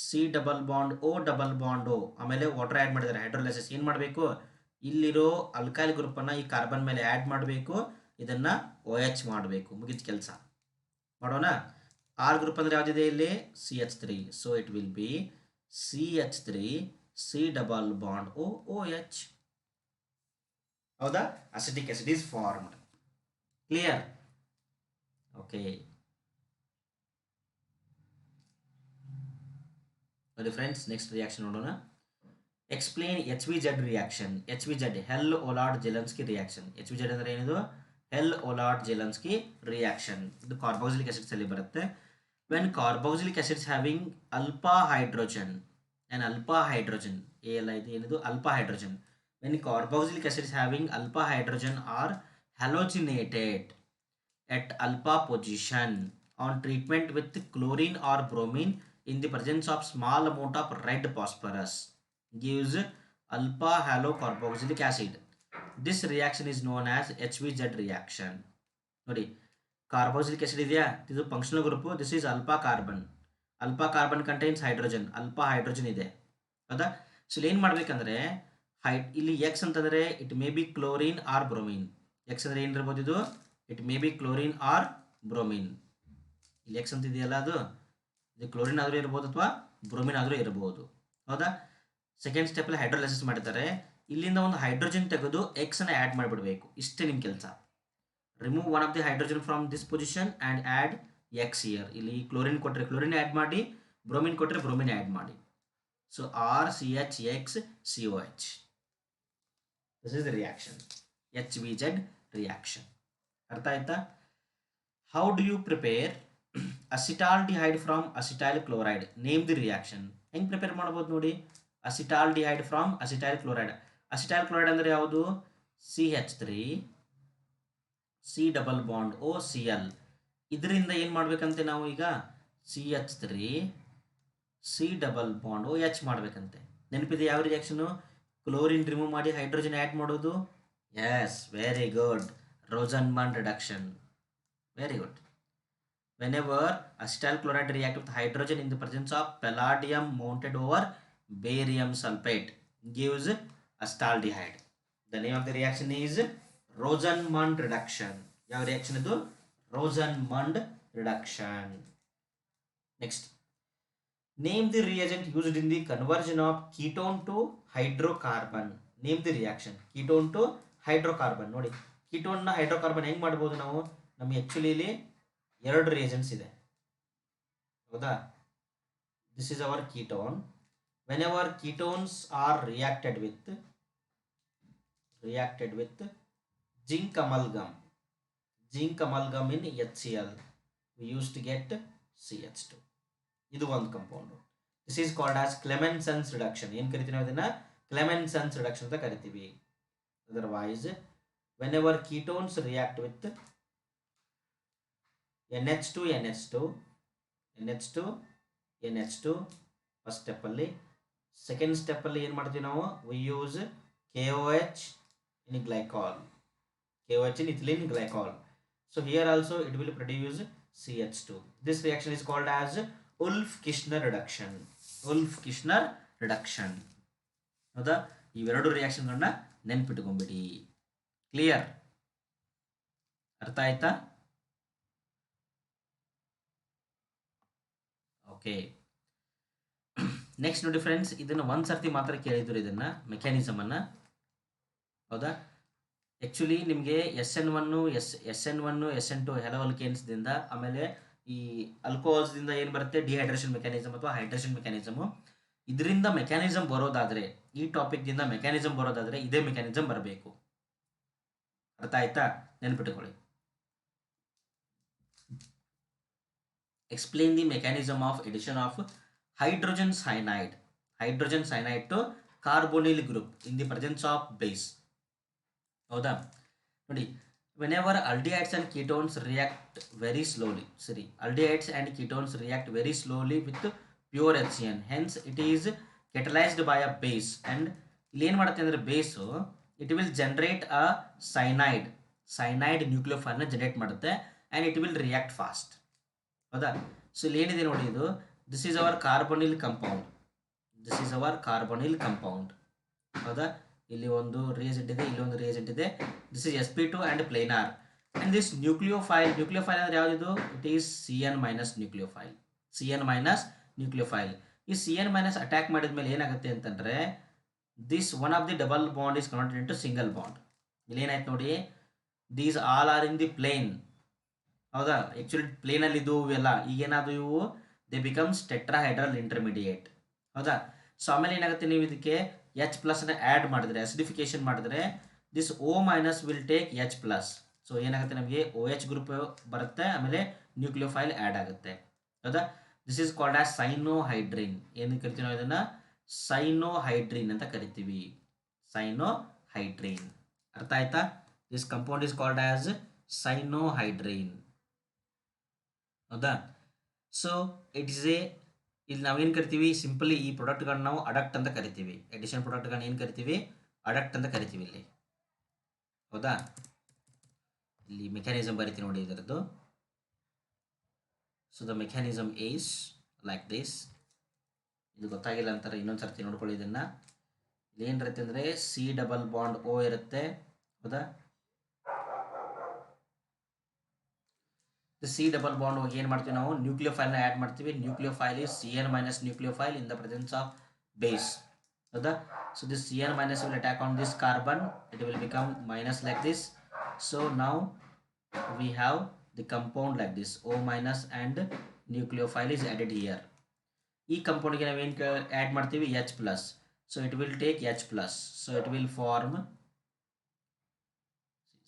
C+O ಆಮೇಲೆ ವಾಟರ್ ಆ್ಯಡ್ ಮಾಡಿದ್ದಾರೆ hydrolysis. ಏನು ಮಾಡಬೇಕು, ಇಲ್ಲಿರೋ ಅಲ್ಕೈಲ್ ಗ್ರೂಪನ್ನು ಈ ಕಾರ್ಬನ್ ಮೇಲೆ ಆ್ಯಡ್ ಮಾಡಬೇಕು, ಇದನ್ನು OH ಮಾಡಬೇಕು, ಮುಗಿದ ಕೆಲಸ. ಮಾಡೋಣ. ಆರ್ ಗ್ರೂಪ್ ಅಂದರೆ ಯಾವುದಿದೆ ಇಲ್ಲಿ, CH3. So it will be CH3 C+OH. ಹೌದಾ, acetic acid is formed. Clear? Okay ನೋಡಿ ಫ್ರೆಂಡ್ಸ್, ನೆಕ್ಸ್ಟ್ ರಿಯಾಕ್ಷನ್ ನೋಡೋಣ. Explain HVZ reaction. HVZ Hell Volhard Zelinsky reaction. HVZ ಅಂದರೆ ಏನಿದು, ಹೆಲ್ ಓಲಾರ್ಡ್ ಜೆಲೆನ್ಸ್ಕಿ ರಿಯಾಕ್ಷನ್. ಇದು carboxylic acids ಅಲ್ಲಿ ಬರುತ್ತೆ. When carboxylic acids having alpha hydrogen and alpha hydrogen, ಇದು ಏನಿದು alpha hydrogen. When carboxylic acids having alpha hydrogen are halogenated at alpha position on treatment with chlorine or bromine in the presence of small amount of red phosphorus gives alpha halocarboxylic acid. This reaction is known as HVZ reaction. ನೋಡಿ, carboxylic acid ಇದೆಯಾ, ಇದು functional group. This is alpha carbon. Alpha carbon contains hydrogen, alpha hydrogen ಇದೆ. ಹೌದಾ? So ಇಲ್ಲಿ ಏನು ಮಾಡಬೇಕಂದ್ರೆ, ಇಲ್ಲಿ X ಅಂತಂದರೆ it may be chlorine or bromine. X ಅಂದರೆ ಏನಿರ್ಬೋದು, ಇದು it may be chlorine or bromine. ಇಲ್ಲಿ ಎಕ್ಸ್ ಅಂತ ಇದೆಯಲ್ಲ, ಅದು ಇದು ಕ್ಲೋರಿನ್ ಆದರೂ ಇರ್ಬೋದು ಅಥವಾ ಬ್ರೋಮಿನ್ ಆದರೂ ಇರ್ಬೋದು. ಹೌದಾ? ಸೆಕೆಂಡ್ ಸ್ಟೆಪ್ಪಲ್ಲಿ ಹೈಡ್ರೋಲೈಸಿಸ್ ಮಾಡ್ತಾರೆ. ಇಲ್ಲಿಂದ ಒಂದು ಹೈಡ್ರೋಜನ್ ತೆಗೆದು ಎಕ್ಸನ್ನು ಆ್ಯಡ್ ಮಾಡಿಬಿಡಬೇಕು. ಇಷ್ಟೇ ನಿಮ್ಮ ಕೆಲಸ. Remove one of the hydrogen from this position and add X here. ಇಲ್ಲಿ ಕ್ಲೋರಿನ್ ಕೊಟ್ಟರೆ ಕ್ಲೋರಿನ್ ಆ್ಯಡ್ ಮಾಡಿ, ಬ್ರೋಮಿನ್ ಕೊಟ್ಟರೆ ಬ್ರೋಮಿನ್ ಆ್ಯಡ್ ಮಾಡಿ. So RCHX this is the reaction, HVZ reaction. ಅರ್ಥ ಆಯ್ತಾ? How do you prepare acetaldehyde from acetyl chloride? Name the reaction. ಹೆಂಗೆ prepare ಮಾಡ್ಬೋದು ನೋಡಿ. Acetaldehyde from acetyl chloride. Acetyl chloride ಅಂದರೆ ಯಾವುದು, CH3 C+OCl. ಇದರಿಂದ ಏನು ಮಾಡಬೇಕಂತೆ ನಾವು ಈಗ, CH3 C+OH ಮಾಡಬೇಕಂತೆ. ನೆನಪಿದೆ ಯಾವ ರಿಯಾಕ್ಷನು? ಕ್ಲೋರಿನ್ ರಿಮೂವ್ ಮಾಡಿ ಹೈಡ್ರೋಜನ್ ಆ್ಯಡ್ ಮಾಡೋದು. Yes, very good. Rosenmund reduction. Very good. Whenever acetyl chloride react with hydrogen in the presence of palladium mounted over barium sulfate gives acetaldehyde. The name of the reaction is Rosenmund reduction. ಯಾವ reaction ಇದು? Rosenmund reduction. Next, name the reagent used in the conversion of ketone to hydrocarbon. Name the reaction. Ketone to hydrocarbon. ನೋಡಿ, ಕೀಟೋನ್ನ hydrocarbon ಹೆಂಗೆ ಮಾಡ್ಬೋದು ನಾವು? ನಮಗೆ actually ಇಲ್ಲಿ 2 reagents ಇದೆ. ಹೌದಾ? This is our ketone. Whenever ketones are reacted with zinc amalgam in HCl, we used to get CH2. ಇದು ಒಂದು compound. This is called as Clemmensen's reduction. ಏನು ಕರಿತೀವಿ ನಾವು ಇದನ್ನು? ಕ್ಲೆಮೆನ್ಸನ್ಸ್ ರಿಡಕ್ಷನ್ ಅಂತ ಕರಿತೀವಿ. Otherwise whenever ketones react with NH2 first ಸ್ಟೆಪ್ಪಲ್ಲಿ. Second ಸ್ಟೆಪ್ಪಲ್ಲಿ ಏನು ಮಾಡ್ತೀವಿ ನಾವು? we use KOH in glycol, KOH in ethylene glycol. So here also it will produce CH2. This reaction is called as Wolff-Kishner reduction. Wolff-Kishner reduction. ಹೌದಾ? ಇವೆರಡು ರಿಯಾಕ್ಷನ್ಗಳನ್ನ ನೆನ್ಪಿಟ್ಕೊಂಡ್ಬಿಡಿ. Clear? ಅರ್ಥ ಆಯ್ತಾ? Okay, next ನೋಡಿ ಫ್ರೆಂಡ್ಸ್, ಇದನ್ನು ಒಂದು ಸರ್ತಿ ಮಾತ್ರ ಕೇಳಿದ್ರು, ಇದನ್ನು ಮೆಕ್ಯಾನಿಸಮನ್ನು. ಹೌದಾ? ಆ್ಯಕ್ಚುಲಿ ನಿಮಗೆ SN1 SN2 ಹೆಲೋ ಅಲ್ಕೇನ್ಸ್ದಿಂದ, ಆಮೇಲೆ ಈ ಅಲ್ಕೋಹಾಲ್ಸ್ದಿಂದ ಏನು ಬರುತ್ತೆ, ಡಿಹೈಡ್ರೇಷನ್ ಮೆಕ್ಯಾನಿಸಮ್ ಅಥವಾ ಹೈಡ್ರೇಷನ್ ಮೆಕ್ಯಾನಿಸಮು. ಇದರಿಂದ ಮೆಕ್ಯಾನಿಸಮ್ ಬರೋದಾದರೆ, ಈ ಟಾಪಿಕ್ದಿಂದ ಮೆಕ್ಯಾನಿಸಮ್ ಬರೋದಾದರೆ ಇದೇ ಮೆಕ್ಯಾನಿಸಮ್ ಬರಬೇಕು. ಅರ್ಥ ಆಯ್ತಾ? ನೆನ್ಪಿಟ್ಟುಕೊಳ್ಳಿ. Explain the mechanism of addition of hydrogen cyanide to carbonyl group in the presence of base. ಹೌದಾ? ನೋಡಿ, whenever aldehydes and ketones react very slowly, aldehydes and ketones react very slowly with pure HCN, hence it is catalyzed by a base. and ಇಲ್ಲಿ ಏನು ಮಾಡುತ್ತೆ ಅಂದರೆ base it will generate a cyanide ನ್ಯೂಕ್ಲಿಯೋಫೈಲ್ನ generate ಮಾಡುತ್ತೆ and it will react fast. ಹೌದಾ? So ಇಲ್ಲಿ ಏನಿದೆ ನೋಡಿ, ಇದು this is our carbonyl compound. ಹೌದಾ? ಇಲ್ಲಿ ಒಂದು ರಿಯೇಜೆಂಟ್ ಇದೆ, ಇಲ್ಲಿ ಒಂದು ರಿಯೇಜೆಂಟ್ ಇದೆ. This is sp2 and planar. And this nucleophile ಅಂದರೆ ಯಾವುದಿದು? It is CN- nucleophile. ಈ CN- ಅಟ್ಯಾಕ್ ಮಾಡಿದ ಮೇಲೆ ಏನಾಗುತ್ತೆ ಅಂತಂದರೆ, this one of the double bond is converted into single bond. ಇಲ್ಲಿ ಏನಾಯ್ತು ನೋಡಿ, these all are in the plane. ಹೌದಾ? ಆ್ಯಕ್ಚುಲಿ ಪ್ಲೇನಲ್ಲಿ ಇದು ಇವೆಲ್ಲ ಈಗೇನಾದ್ರು ಇವು ದೇ ಬಿಕಮ್ಸ್ ಟೆಟ್ರಾಹೈಡ್ರಲ್ ಇಂಟರ್ಮೀಡಿಯೇಟ್. ಹೌದಾ? ಸೊ ಆಮೇಲೆ ಏನಾಗುತ್ತೆ, ನೀವು ಇದಕ್ಕೆ H+ ಆ್ಯಡ್ ಮಾಡಿದ್ರೆ, ಅಸಿಡಿಫಿಕೇಶನ್ ಮಾಡಿದ್ರೆ, this O- will take H+. So ಏನಾಗುತ್ತೆ, ನಮಗೆ OH ಗ್ರೂಪ್ ಬರುತ್ತೆ, ಆಮೇಲೆ ನ್ಯೂಕ್ಲಿಯೋಫೈಲ್ ಆ್ಯಡ್ ಆಗುತ್ತೆ. ಹೌದಾ? This is called as cyanohydrin. ಏನು ಕರಿತೀವಿ ನಾವು ಇದನ್ನು? ಸೈನೋಹೈಡ್ರಿನ್ ಅಂತ ಕರಿತೀವಿ. ಸೈನೋಹೈಡ್ರಿನ್. ಅರ್ಥ ಆಯ್ತಾ? This compound is called as cyanohydrin. ಹೌದಾ? ಸೊ ಇಟ್ ಇಸ್ ಇಲ್ಲಿ ನಾವೇನು ಕರಿತೀವಿ, ಸಿಂಪಲಿ ಈ ಪ್ರಾಡಕ್ಟ್ಗಳನ್ನ ನಾವು ಅಡಕ್ಟ್ ಅಂತ ಕರಿತೀವಿ. ಎಡಿಷನ್ ಪ್ರಾಡಕ್ಟ್ಗಳನ್ನ ಏನು ಕರಿತೀವಿ? ಅಡಕ್ಟ್ ಅಂತ ಕರಿತೀವಿ ಇಲ್ಲಿ. ಹೌದಾ? ಇಲ್ಲಿ ಮೆಕ್ಯಾನಿಸಮ್ ಬರಿತೀವಿ ನೋಡಿ ಇದರದ್ದು. So the mechanism is like this. ಇದು ಗೊತ್ತಾಗಿಲ್ಲ ಅಂತಾರೆ, ಇನ್ನೊಂದು ಸರ್ತಿ ನೋಡ್ಕೊಳ್ಳಿ ಇದನ್ನು. ಇಲ್ಲಿ ಏನಿರುತ್ತೆ ಅಂದರೆ C+O ಇರುತ್ತೆ. ಹೌದಾ? C+, ಹೋಗಿ ಏನು ಮಾಡ್ತೀವಿ ನಾವು? ನ್ಯೂಕ್ಲಿಯೋಫೈಲ್ನ ಆ್ಯಡ್ ಮಾಡ್ತೀವಿ. Nucleophile is CN- nucleophile in the presence of base. ಹೌದಾ? So this CN- will attack on this carbon. It will become minus like this. So now we have the compound like this, O- and nucleophile is added here. ಈ ಕಂಪೌಂಡ್ಗೆ ನಾವೇನು add ಮಾಡ್ತೀವಿ? H+. So it will take H+. So it will form,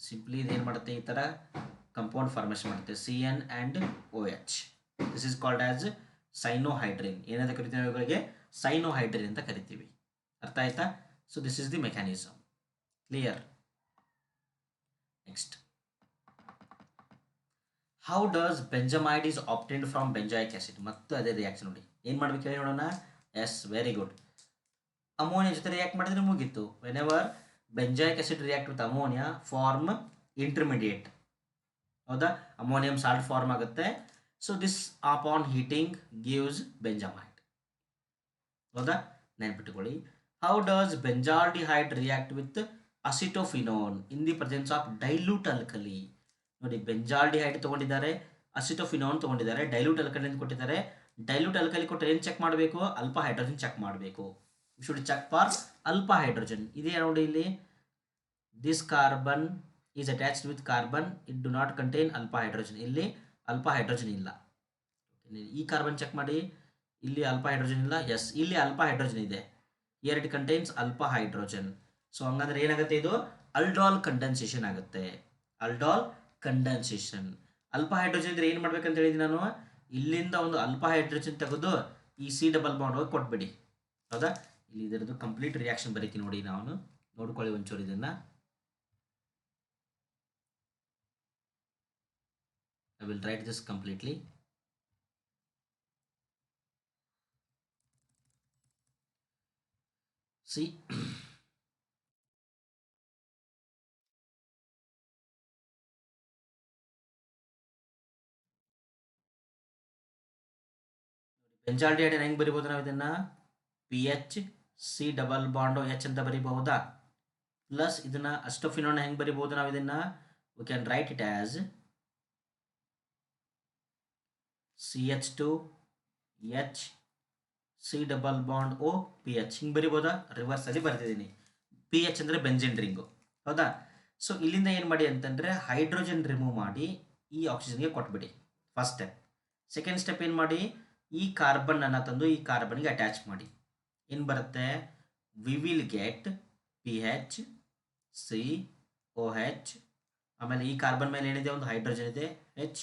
simply ಇದೇನು ಮಾಡುತ್ತೆ, ಈ ಥರ compound formation ಮಾಡುತ್ತೆ, CN and OH. This is called as cyanohydrin. ಏನಂತ ಕರಿತೀವಿ ನಾವು ಇವುಗಳಿಗೆ? ಸೈನೋಹೈಡ್ರಿನ್ ಅಂತ ಕರಿತೀವಿ. ಅರ್ಥ ಆಯ್ತಾ? So this is the mechanism. Clear? Next, how does benzamide is obtained from benzoic acid? ಮತ್ತು ಅದೇ ರಿಯಾಕ್ಷನ್ ನೋಡಿ, ಏನು ಮಾಡ್ಬೇಕು ಹೇಳಿ ನೋಡೋಣ. Yes, very good. ಅಮೋನಿಯಾ ಜೊತೆ ರಿಯಾಕ್ಟ್ ಮಾಡಿದ್ರೆ ಮುಗೀತು. Whenever ಬೆಂಜಾಯಿಕ್ acid react with ammonia form intermediate. ಹೌದಾ? ಅಮೋನಿಯಂ ಸಾಲ್ಟ್ ಫಾರ್ಮ್ ಆಗುತ್ತೆ. So this upon heating gives benzamide. ಹೌದಾ? ನೆನ್ಪಿಟ್ಟುಕೊಳ್ಳಿ. How does benzaldehyde react with acetophenone in the presence of dilute alkali? ನೋಡಿ, benzaldehyde ತೊಗೊಂಡಿದ್ದಾರೆ, acetophenone ತೊಗೊಂಡಿದ್ದಾರೆ, dilute alkali ಅಂತ ಕೊಟ್ಟಿದ್ದಾರೆ. Dilute alkali ಕೊಟ್ಟರೆ ಏನು ಚೆಕ್ ಮಾಡಬೇಕು? ಅಲ್ಪ ಹೈಡ್ರೋಜನ್ ಚೆಕ್ ಮಾಡಬೇಕು. You should check for alpha hydrogen. ಇದೇ ನೋಡಿ ಇಲ್ಲಿ, this carbon is attached with carbon, it do not contain alpha hydrogen. ಇಲ್ಲಿ ಅಲ್ಪ ಹೈಡ್ರೋಜನ್ ಇಲ್ಲ. ಈ ಕಾರ್ಬನ್ ಚೆಕ್ ಮಾಡಿ, ಇಲ್ಲಿ ಅಲ್ಪ ಹೈಡ್ರೋಜನ್ ಇಲ್ಲ. ಎಸ್, ಇಲ್ಲಿ ಅಲ್ಪ ಹೈಡ್ರೋಜನ್ ಇದೆ. Here it contains alpha hydrogen. So ಹಂಗಂದ್ರೆ ಏನಾಗುತ್ತೆ? ಇದು ಅಲ್ಡಾಲ್ ಕಂಡೆನ್ಸೇಷನ್ ಆಗುತ್ತೆ. ಅಲ್ಡಾಲ್ ಕಂಡೆನ್ಸೇಷನ್. ಅಲ್ಪ ಹೈಡ್ರೋಜನ್ ಇದ್ರೆ ಏನು ಮಾಡ್ಬೇಕಂತ ಹೇಳಿದ್ದೀನಿ ನಾನು? ಇಲ್ಲಿಂದ ಒಂದು ಅಲ್ಪ ಹೈಡ್ರೋಜನ್ ತೆಗೆದು ಈ C++ ಹೋಗಿ ಕೊಟ್ಬಿಡಿ. ಹೌದಾ? ಇಲ್ಲಿ ಇದರದ್ದು ಕಂಪ್ಲೀಟ್ ರಿಯಾಕ್ಷನ್ ಬರೀತೀನಿ ನೋಡಿ, ನಾನು ನೋಡ್ಕೊಳ್ಳಿ ಒಂಚೂರು ಇದನ್ನು. I will write this completely. See, ಬೆಂಜಾಲ್ಡಿಹೈಡ್ ಹೆಂಗೆ ಬರಿಬೋದು ನಾವು ಇದನ್ನು? PH C+H ಅಂತ ಬರಿಬಹುದಾ? ಪ್ಲಸ್ ಇದನ್ನು ಅಸ್ಟೋಫಿನೋನ್ ಹೆಂಗೆ ಬರಿಬೋದು ನಾವು ಇದನ್ನು? we can write it as CH2 H C+O PH. ಹಿಂಗೆ ಬರಿಬೋದಾ? ರಿವರ್ಸಲ್ಲಿ ಬರ್ತಿದ್ದೀನಿ. PH ಅಂದರೆ ಬೆಂಜಿನ್ ರಿಂಗು. ಹೌದಾ? ಸೊ ಇಲ್ಲಿಂದ ಏನು ಮಾಡಿ ಅಂತಂದರೆ, ಹೈಡ್ರೋಜನ್ ರಿಮೂವ್ ಮಾಡಿ ಈ ಆಕ್ಸಿಜನ್ಗೆ ಕೊಟ್ಬಿಡಿ. First step. ಸೆಕೆಂಡ್ ಸ್ಟೆಪ್ ಏನು ಮಾಡಿ, ಈ ಕಾರ್ಬನ್ನನ್ನು ತಂದು ಈ ಕಾರ್ಬನ್ಗೆ ಅಟ್ಯಾಚ್ ಮಾಡಿ. ಏನು ಬರುತ್ತೆ? V will get PH COH. ಆಮೇಲೆ ಈ ಕಾರ್ಬನ್ ಮೇಲೆ ಏನಿದೆ? ಒಂದು ಹೈಡ್ರೋಜನ್ ಇದೆ, H,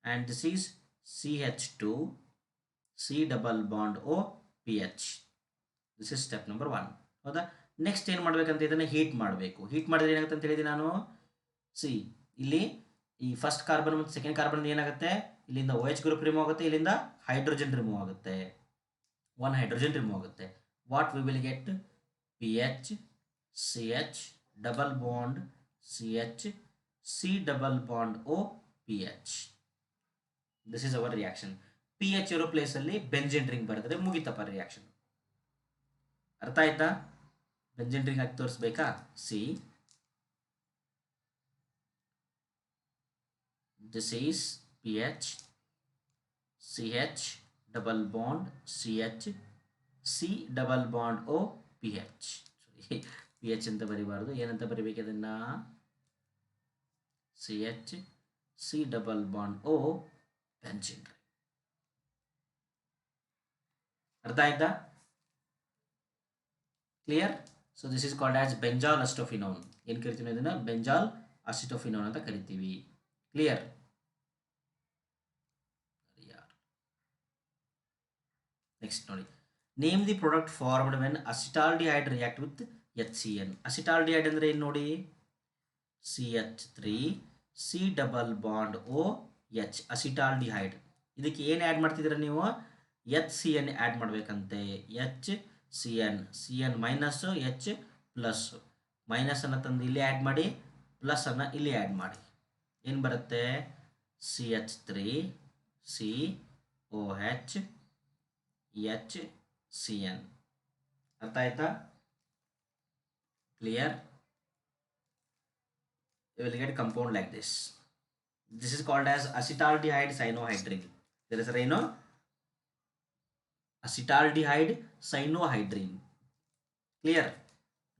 and this is CH2 C+O PH. This is step number 1. ಹೌದಾ? ನೆಕ್ಸ್ಟ್ ಏನು ಮಾಡಬೇಕಂತ, ಇದನ್ನು ಹೀಟ್ ಮಾಡಬೇಕು. ಹೀಟ್ ಮಾಡಿದ್ರೆ ಏನಾಗುತ್ತೆ ಅಂತ ಹೇಳಿದೆ ನಾನು. ಸಿ, ಇಲ್ಲಿ ಈ ಫಸ್ಟ್ ಕಾರ್ಬನ್ ಮತ್ತು ಸೆಕೆಂಡ್ ಕಾರ್ಬನ್ ಏನಾಗುತ್ತೆ? ಇಲ್ಲಿಂದ OH ಗ್ರೂಪ್ ರಿಮೂವ್ ಆಗುತ್ತೆ, ಇಲ್ಲಿಂದ ಹೈಡ್ರೋಜನ್ ರಿಮೂವ್ ಆಗುತ್ತೆ, 1 ಹೈಡ್ರೋಜನ್ ರಿಮೂವ್ ಆಗುತ್ತೆ. What we will get? PH CH double bond C H C double bond O P H. This is our reaction. P H ಇರೋ ಪ್ಲೇಸಲ್ಲಿ benzene ring ಬರೆದ್ರೆ ಮುಗಿತಪ್ಪ reaction. ಅರ್ಥ ಆಯ್ತಾ? ಬೆಂಜಿನ್ ರಿಂಗ್ ಹಾಕಿ ತೋರಿಸ್ಬೇಕಾ? See this is P H C H double bond C H C double bond O P H. P H ಅಂತ ಬರಿಬಾರ್ದು, ಏನಂತ ಬರಿಬೇಕು ಅದನ್ನು? C H C double bond O benzene ring. ಅರ್ಥ ಆಯ್ತಾ? Clear? So this is called as benzal acetophenone. ಏನು ಕರಿತೀವಿ ಇದನ್ನು? ಬೆಂಜಾಲ್ ಅಸಿಟೋಫಿನೋನ್ ಅಂತ ಕರಿತೀವಿ. ಕ್ಲಿಯರ್? ನೆಕ್ಸ್ಟ್ ನೋಡಿ, name the product formed when acetaldehyde react with HCN. Acetaldehyde ಅಂದರೆ ಏನು ನೋಡಿ? CH3 C double bond O H, acetaldehyde. ಇದಕ್ಕೆ ಏನು ಆ್ಯಡ್ ಮಾಡ್ತಿದ್ದೀರ ನೀವು? HCN ಆ್ಯಡ್ ಮಾಡಬೇಕಂತೆ. HCN, CN minus H plus. ಮೈನಸನ್ನು ತಂದು ಇಲ್ಲಿ ಆ್ಯಡ್ ಮಾಡಿ, ಪ್ಲಸ್ಸನ್ನು ಇಲ್ಲಿ ಆ್ಯಡ್ ಮಾಡಿ. ಏನು ಬರುತ್ತೆ? CH3 COH HCN. ಅರ್ಥ ಆಯ್ತಾ? Clear? You will get compound like this. This is called as acetaldehyde cyanohydrine. There is a acetaldehyde cyanohydrine. Clear?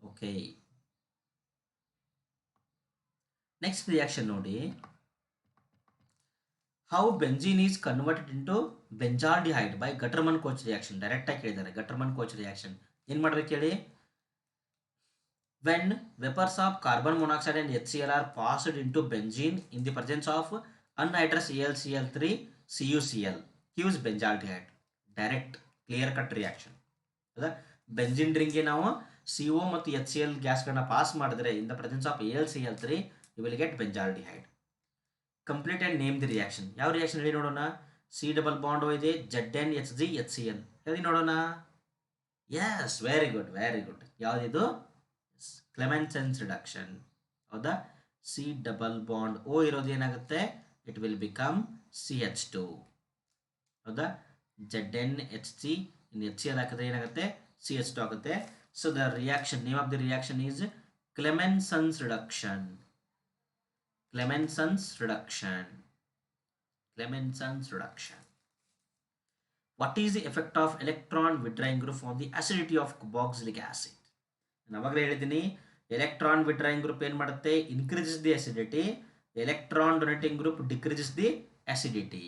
Okay. Next reaction nodi. How benzene is converted into benzaldehyde by Gutterman-Koch reaction. Direct ಆಗಿ ಹೇಳಿದ್ದಾರೆ Gutterman-Koch reaction. ಏನು ಮಾಡಬೇಕು ಹೇಳಿ? When vapors of carbon monoxide and HCl are passed into benzene in the presence of anhydrous AlCl3 CuCl gives benzaldehyde. Direct clear cut reaction. ಹೌದಾ? Benzene ರಿಂಗ್ಗೆ ನಾವು CO ಮತ್ತು HCl ಗ್ಯಾಸ್ಗಳನ್ನ pass ಮಾಡಿದ್ರೆ in the presence of AlCl3 you will get benzaldehyde. Complete and name the reaction. ಯಾವ reaction ಹೇಳಿ ನೋಡೋಣ? C double bond ಇದೆ, ZnHg HCl. ಹೇಳಿ ನೋಡೋಣ. Yes, very good very good. ಯಾವುದಿದು? Clemmensen's reduction. ಹೌದಾ? ಸಿ ಡಬಲ್ ಬಾಂಡ್ ಓ ಇರೋದು ಏನಾಗುತ್ತೆ? It will become CH2. ಹೌದಾ? ZnHg ಇನ್ನು HCl ಹಾಕಿದ್ರೆ ಏನಾಗುತ್ತೆ? CH2 ಆಗುತ್ತೆ. So the reaction, name of the reaction is Clemmensen's reduction. Clemenson's reduction. Clemenson's reduction. What is the effect of electron withdrawing group on the acidity of carboxylic acid? ನಾವಾಗಲೇ ಹೇಳಿದ್ದೀನಿ, electron withdrawing group ಏನು ಮಾಡುತ್ತೆ? Increases the acidity. Electron donating group decreases the acidity.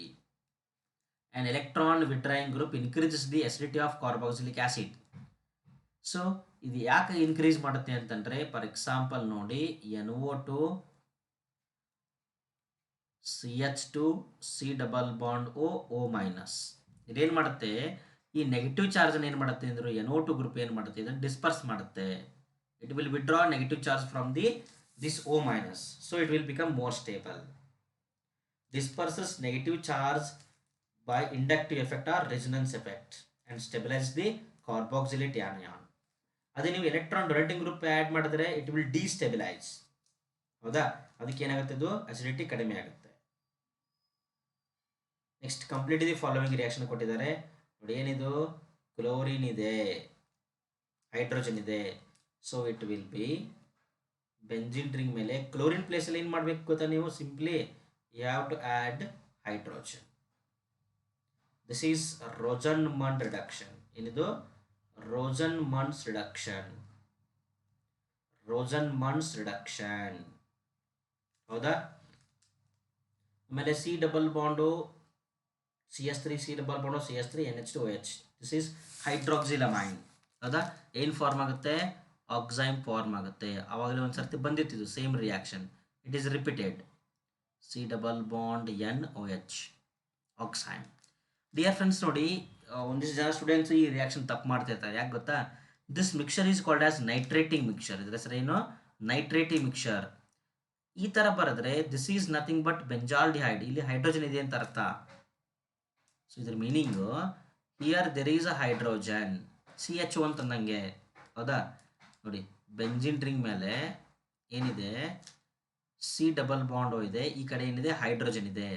And electron withdrawing group increases the acidity of carboxylic acid. So ಇದು ಯಾಕೆ increase ಮಾಡುತ್ತೆ ಅಂತಂದರೆ, for example ನೋಡಿ, NO2 CH2 C double bond O minus. ಇದೇನು ಮಾಡುತ್ತೆ? ಈ ನೆಗೆಟಿವ್ ಚಾರ್ಜನ್ನು ಏನು ಮಾಡುತ್ತೆ ಅಂದರೆ NO2 ಗ್ರೂಪ್ ಏನು ಮಾಡುತ್ತೆ? ಇದನ್ನು ಡಿಸ್ಪರ್ಸ್ ಮಾಡುತ್ತೆ. It will withdraw negative charge from this O minus. So it will become more stable. Disperses negative charge by inductive effect or resonance effect and stabilise the carboxylate anion. ಅದೇ ನೀವು electron donating group add ಮಾಡಿದ್ರೆ it will destabilise. ಹೌದಾ? ಅದಕ್ಕೆ ಏನಾಗುತ್ತೆ? ಇದು acidity ಕಡಿಮೆ ಆಗುತ್ತೆ. Next complete the following reaction ಕೊಟ್ಟಿದ್ದಾರೆ ನೋಡಿ. ಏನಿದು? ಕ್ಲೋರಿನ್ ಇದೆ, ಹೈಡ್ರೋಜನ್ ಇದೆ. So it will be benzene ring ಮೇಲೆ ಕ್ಲೋರಿನ್ ಪ್ಲೇಸಲ್ಲಿ ಏನು ಮಾಡಬೇಕು ಗೊತ್ತಾ ನೀವು? Simply you have to add hydrogen. This is Rosenmund reduction. ಏನಿದು? Rosenmund's reduction. Rosenmund's reduction. ಹೌದಾ? ಆಮೇಲೆ C double bond CH3 C double bond CH3 NH2OH. This is hydroxylamine. ಹೌದಾ? ಏನು ಫಾರ್ಮ್ ಆಗುತ್ತೆ? ಆಕ್ಸೈಮ್ ಫಾರ್ಮ್ ಆಗುತ್ತೆ. ಆವಾಗಲೇ ಒಂದು ಸರ್ತಿ ಬಂದಿತ್ತು same reaction. It is repeated. C double bond NOH oxime. Dear friends ನೋಡಿ, ಒಂದಿಷ್ಟು ಜನ ಸ್ಟೂಡೆಂಟ್ಸ್ ಈ ರಿಯಾಕ್ಷನ್ ತಪ್ಪು ಮಾಡ್ತಾ ಇರ್ತಾರೆ. ಯಾಕೆ ಗೊತ್ತಾ? This mixer is called as nitrating mixer. ಇದರ ಹೆಸರು ಏನು? Nitrating mixer. ಈ ಥರ ಬರೆದ್ರೆ this is nothing but benzaldehyde. ಇಲ್ಲಿ ಹೈಡ್ರೋಜನ್ ಇದೆ ಅಂತ ಅರ್ಥ. ಸೊ ಇದ್ರ meaning here there is a hydrogen, CH2 ಅಂತಂದಂಗೆ. ಹೌದಾ? ನೋಡಿ, ಬೆಂಜಿನ್ ರಿಂಗ್ ಮೇಲೆ ಏನಿದೆ ಸಿ ಡಬಲ್ ಬಾಂಡ್ ಇದೆ, ಈ ಕಡೆ ಏನಿದೆ ಹೈಡ್ರೋಜನ್ ಇದೆ.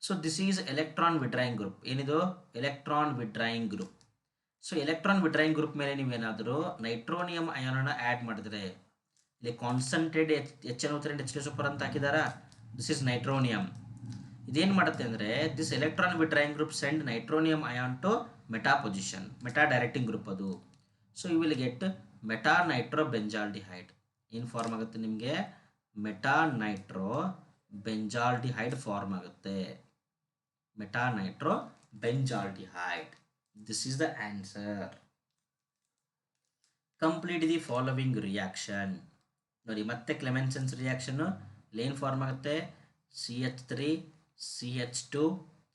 So this is electron withdrawing group. ಏನಿದು electron withdrawing group. So electron withdrawing group ಮೇಲೆ ನೀವೇನಾದರೂ ನೈಟ್ರೋನಿಯಂ ಅಯಾನನ್ನು ಆ್ಯಡ್ ಮಾಡಿದ್ರೆ, ಇಲ್ಲಿ ಕಾನ್ಸಂಟ್ರೇಟ್ HNO3 H2 ಸೂಪರ್ ಅಂತ ಹಾಕಿದಾರಾ, ದಿಸ್ ಇಸ್ ನೈಟ್ರೋನಿಯಂ. ಇದೇನು ಮಾಡುತ್ತೆ ಅಂದರೆ this electron withdrawing group send nitronium ion to meta position, meta directing group ಅದು. So you will get meta nitro benzaldehyde. ಏನು ಫಾರ್ಮ್ ಆಗುತ್ತೆ ನಿಮಗೆ? ಮೆಟಾ ನೈಟ್ರೋ ಬೆಂಜಾಲ್ಡಿಹೈಡ್ ಫಾರ್ಮ್ ಆಗುತ್ತೆ. Meta nitro benzaldehyde. This is the answer. Complete the following reaction. ನೋಡಿ ಮತ್ತೆ ಕ್ಲೆಮೆನ್ಸನ್ಸ್ reaction ಏನು form ಆಗುತ್ತೆ? CH3 CH2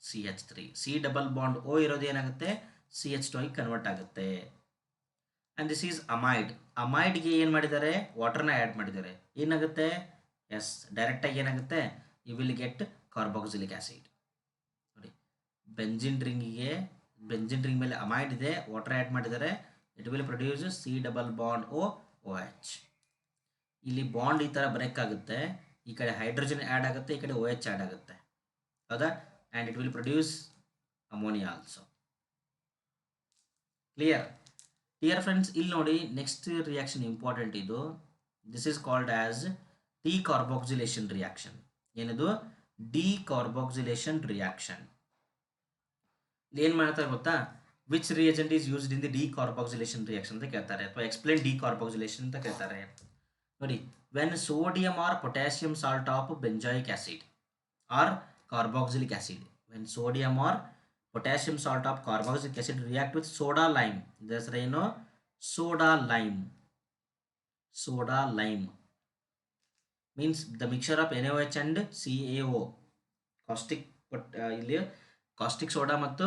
CH3. C double bond O ಇರೋದು ಏನಾಗುತ್ತೆ? CH2 ಆಗಿ ಕನ್ವರ್ಟ್ ಆಗುತ್ತೆ. And this is amide. ಅಮೈಡ್ಗೆ ಏನು ಮಾಡಿದ್ದಾರೆ? ವಾಟರ್ನ ಆ್ಯಡ್ ಮಾಡಿದ್ದಾರೆ. ಏನಾಗುತ್ತೆ? ಎಸ್, ಡೈರೆಕ್ಟಾಗಿ ಏನಾಗುತ್ತೆ? You will get carboxylic acid. ನೋಡಿ ಬೆಂಜಿನ್ ರಿಂಗ್ ಮೇಲೆ ಅಮೈಡ್ ಇದೆ, ವಾಟರ್ ಆ್ಯಡ್ ಮಾಡಿದ್ದಾರೆ. It will produce C double bond OH. ಇಲ್ಲಿ ಬಾಂಡ್ ಈ ಥರ ಬ್ರೇಕ್ ಆಗುತ್ತೆ, ಈ ಕಡೆ ಹೈಡ್ರೋಜನ್ ಆ್ಯಡ್ ಆಗುತ್ತೆ, ಈ ಕಡೆ OH ಆ್ಯಡ್ ಆಗುತ್ತೆ, ಹೌದಾ? And it will produce ammonia also. Clear? Dear friends, ಇಲ್ಲಿ ನೋಡಿ ನೆಕ್ಸ್ಟ್ ರಿಯಾಕ್ಷನ್ ಇಂಪಾರ್ಟೆಂಟ್ ಇದು. This is called as decarboxylation reaction. ಏನದು? Decarboxylation reaction. ಏನು ಮಾಡ್ತಾರೆ ಗೊತ್ತಾ? Which reagent is used in the decarboxylation reaction ಅಂತ ಕೇಳ್ತಾರೆ, ಅಥವಾ ಎಕ್ಸ್ಪ್ಲೇನ್ ಡಿಕಾರ್ಬಾಕ್ಸಿಲೇಷನ್ ಅಂತ ಕೇಳ್ತಾರೆ. ನೋಡಿ, when sodium or potassium salt of benzoic acid or carboxylic acid, when sodium or potassium salt of carboxylic acid react with soda lime. This is soda lime. Soda lime means the mixture of NaOH and CaO. ಇಲ್ಲಿ caustic soda ಮತ್ತು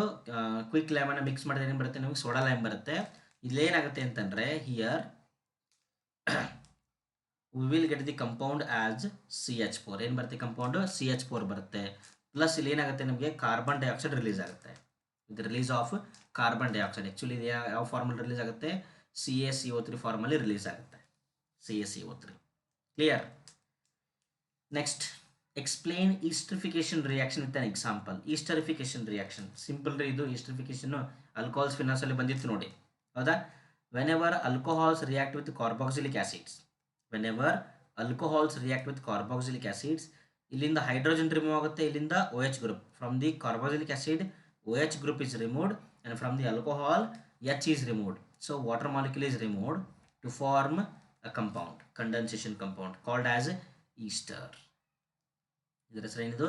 quick ಲೈಮನ್ನು mix ಮಾಡಿದ್ರೆ ಏನು ಬರುತ್ತೆ? ನಮಗೆ soda lime ಬರುತ್ತೆ. ಇಲ್ಲೇನಾಗುತ್ತೆ ಅಂತಂದರೆ here V will get the compound as CH4. ಏನು ಬರುತ್ತೆ? ಕಂಪೌಂಡ್ CH4 ಬರುತ್ತೆ. ಪ್ಲಸ್ ಇಲ್ಲಿ ಏನಾಗುತ್ತೆ? ನಮಗೆ ಕಾರ್ಬನ್ ಡೈಆಕ್ಸೈಡ್ ರಿಲೀಸ್ ಆಗುತ್ತೆ. With release of carbon dioxide. Actually ಇದು ಯಾವ ಫಾರ್ಮಲ್ಲಿ ರಿಲೀಸ್ ಆಗುತ್ತೆ? CaCO3 ಫಾರ್ಮಲ್ಲಿ ರಿಲೀಸ್ ಆಗುತ್ತೆ. CaCO3. Clear? Next, explain esterification reaction with an example. Esterification reaction simple ರೀ ಇದು. ಈಸ್ಟರಿಫಿಕೇಶನ್ ಆಲ್ಕೋಹಾಲ್ಸ್ ಫಿನಾಲ್ಸಲ್ಲಿ ಬಂದಿತ್ತು ನೋಡಿ, ಹೌದಾ? Whenever alcohols react with carboxylic acids, whenever alcohols react with carboxylic acids, ಇಲ್ಲಿಂದ ಹೈಡ್ರೋಜನ್ ರಿಮೂವ್ ಆಗುತ್ತೆ, ಇಲ್ಲಿಂದ OH group. From the carboxylic acid OH group is removed, and from the alcohol H is removed. So water molecule is removed to form a compound, condensation compound called as ester. ಇದರ ಹೆಸರು ಏನಿದು?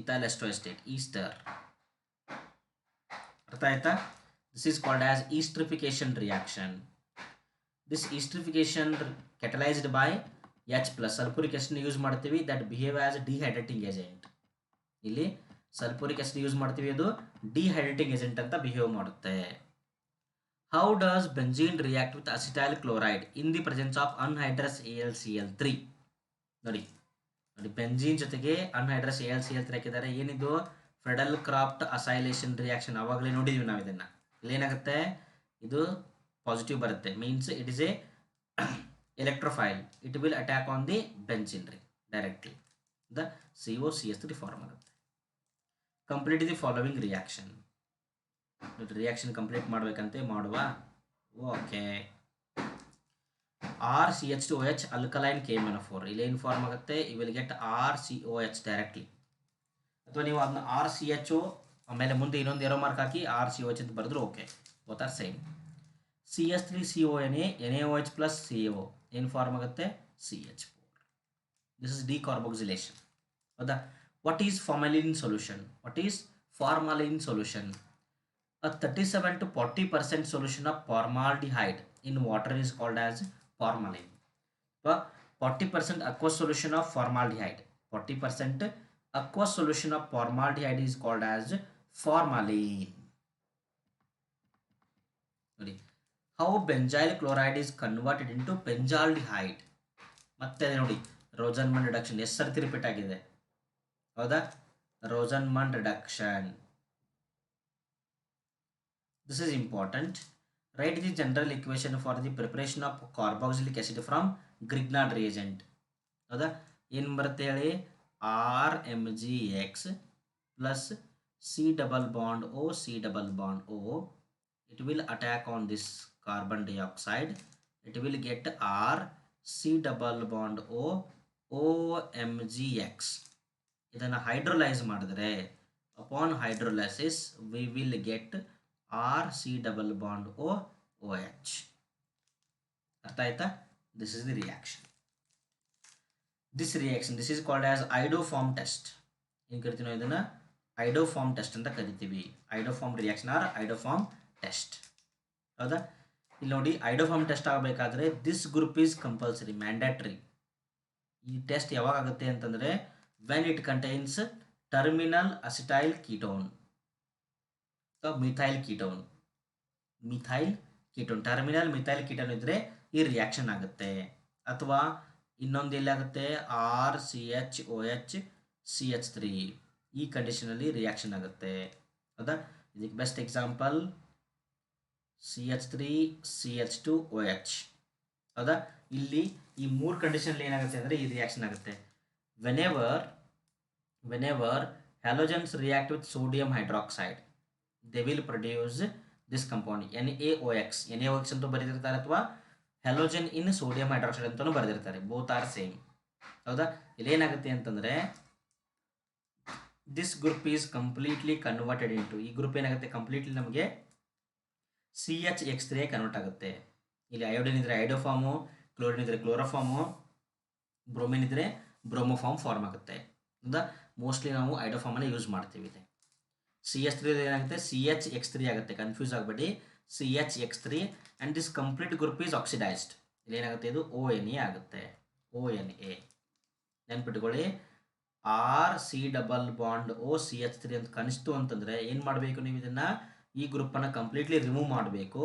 ethyl acetate, ester. ಅರ್ಥ ಆಯ್ತಾ? This is called as esterification reaction. This esterification catalyzed by H+, sulfuric acid use ಮಾಡ್ತೀವಿ, that behave as dehydrating agent. ಇಲ್ಲಿ sulphuric acid use ಮಾಡ್ತೀವಿ, ಅದು dehydrating agent ಅಂತ ಬಿಹೇವ್ ಮಾಡುತ್ತೆ. How does benzene react with acetyl chloride in the presence of anhydrous AlCl3? ನೋಡಿ benzene ಜೊತೆಗೆ anhydrous AlCl3 ಹಾಕಿದ್ದಾರೆ. ಏನಿದು? Friedel Crafts acylation reaction. ಆವಾಗಲೇ ನೋಡಿದ್ವಿ ನಾವು ಇದನ್ನು. ಇಲ್ಲೇನಾಗುತ್ತೆ? ಇದು ಪಾಸಿಟಿವ್ ಬರುತ್ತೆ, means it is a electrophile. It will attack on the benzene ring directly. The COCH3 form ಆಗುತ್ತೆ. Complete the following reaction. Reaction complete ಮಾಡಬೇಕಂತೆ, ಮಾಡುವ. ಓಕೆ. RCH2OH alkaline KMnO4. ಇಲ್ಲೇನು ಫಾರ್ಮ್ ಆಗುತ್ತೆ? You will get RCOH directly. ಅಥವಾ ನೀವು ಅದನ್ನ RCHO ಆಮೇಲೆ ಮುಂದೆ ಇನ್ನೊಂದು ಏರೋ ಮಾರ್ಕ್ ಹಾಕಿ RCOH ಅಂತ ಬರೆದ್ರು okay, both are same. CH3CONA NaOH plus CO ಏನು ಫಾರ್ಮ್ ಆಗುತ್ತೆ? CH4. ದಿಸ್ ಇಸ್ ಡಿಕಾರ್ಬಾಕ್ಸಿಲೇಷನ್, ಹೌದಾ? What is formalin solution? What is formalin solution? A 37 to 40% solution of formaldehyde in water is called as formalin. 40% aqueous solution of formaldehyde. 40% aqueous solution of formaldehyde is called as formalin. How benzyl chloride is converted into benzaldehyde? ಮತ್ತೆ ನೋಡಿ, ರೋಜನ್ಮನ್ reduction ಎಷ್ಟು ಸರ್ತಿ repeat ಆಗಿದೆ, ಹೌದಾ? ರೋಜನ್ಮನ್ reduction. This is important. Write the general equation for the preparation of carboxylic acid from Grignard reagent. ಹೌದಾ? ಏನು ಬರುತ್ತೆ ಹೇಳಿ? RMgX plus C double bond O, C double bond O. It will attack on this carbon dioxide. It will get R C double bond O OMgX. ಇದನ್ನು hydrolyse ಮಾಡಿದ್ರೆ, upon hydrolysis we will get R C double bond O O H. ಅರ್ಥ ಆಯ್ತಾ? This is the reaction. This is called as iodoform test. ಏನು ಕರಿತೀವಿ ನಾವು ಇದನ್ನು? Iodoform test ಅಂತ ಕರಿತೀವಿ. Iodoform reaction or iodoform test. ಹೌದಾ? ಇಲ್ಲಿ ನೋಡಿ, ಐಡೋಫಾರ್ಮ್ ಟೆಸ್ಟ್ ಆಗಬೇಕಾದ್ರೆ this group is compulsory, mandatory. ಈ ಟೆಸ್ಟ್ ಯಾವಾಗ ಆಗುತ್ತೆ ಅಂತಂದರೆ when it contains terminal acetyl ketone. So methyl ketone terminal methyl ketone ಇದ್ದರೆ ಈ ರಿಯಾಕ್ಷನ್ ಆಗುತ್ತೆ. ಅಥವಾ ಇನ್ನೊಂದು ಎಲ್ಲಾಗುತ್ತೆ, RCHOH CH3, ಈ ಕಂಡೀಷನಲ್ಲಿ ರಿಯಾಕ್ಷನ್ ಆಗುತ್ತೆ. ಹೌದಾ? ಇದಕ್ಕೆ ಬೆಸ್ಟ್ ಎಕ್ಸಾಂಪಲ್ CH3 CH2OH. ಹೌದಾ? ಇಲ್ಲಿ ಈ ಮೂರು ಕಂಡೀಷನಲ್ಲಿ ಏನಾಗುತ್ತೆ ಅಂದರೆ ಈ ರಿಯಾಕ್ಷನ್ ಆಗುತ್ತೆ. Whenever halogens react with sodium hydroxide, they will produce this compound NaOX. NaOX ಅಂತೂ ಬರೆದಿರ್ತಾರೆ, ಅಥವಾ ಹ್ಯಾಲೋಜನ್ ಇನ್ ಸೋಡಿಯಂ ಹೈಡ್ರಾಕ್ಸೈಡ್ ಅಂತಲೂ ಬರೆದಿರ್ತಾರೆ. Both are same. ಹೌದಾ? ಇಲ್ಲಿ ಏನಾಗುತ್ತೆ ಅಂತಂದರೆ this group is completely converted into, ಈ ಗ್ರೂಪ್ ಏನಾಗುತ್ತೆ ಕಂಪ್ಲೀಟ್ಲಿ ನಮಗೆ CH3 ಕನ್ವರ್ಟ್ ಆಗುತ್ತೆ. ಇಲ್ಲಿ ಅಯೋಡಿನ್ ಇದ್ರೆ ಐಡೋಫಾರ್ಮು, ಕ್ಲೋರಿನ್ ಇದ್ರೆ ಕ್ಲೋರೋಫಾರ್ಮು, ಬ್ರೋಮಿನ್ ಇದ್ರೆ ಬ್ರೋಮೋಫಾರ್ಮ್ ಫಾರ್ಮ್ ಆಗುತ್ತೆ. ಹೌದಾ? ಮೋಸ್ಟ್ಲಿ ನಾವು ಐಡೋಫಾರ್ಮನ್ನು ಯೂಸ್ ಮಾಡ್ತೀವಿ. CH3 ಏನಾಗುತ್ತೆ CHX3 ಆಗುತ್ತೆ. ಕನ್ಫ್ಯೂಸ್ ಆಗಬೇಡಿ, CHX3. And this complete group is oxidised. ಇಲ್ಲಿ ಏನಾಗುತ್ತೆ, ಇದು ONA ಆಗುತ್ತೆ. ONA ನೆನ್ಪಿಟ್ಕೊಳ್ಳಿ. RC double bond O CH3 ಅಂತ ಕಾಣಿಸ್ತು ಅಂತಂದರೆ ಏನು ಮಾಡಬೇಕು ನೀವು? ಇದನ್ನು, ಈ ಗ್ರೂಪನ್ನು ಕಂಪ್ಲೀಟ್ಲಿ ರಿಮೂವ್ ಮಾಡಬೇಕು.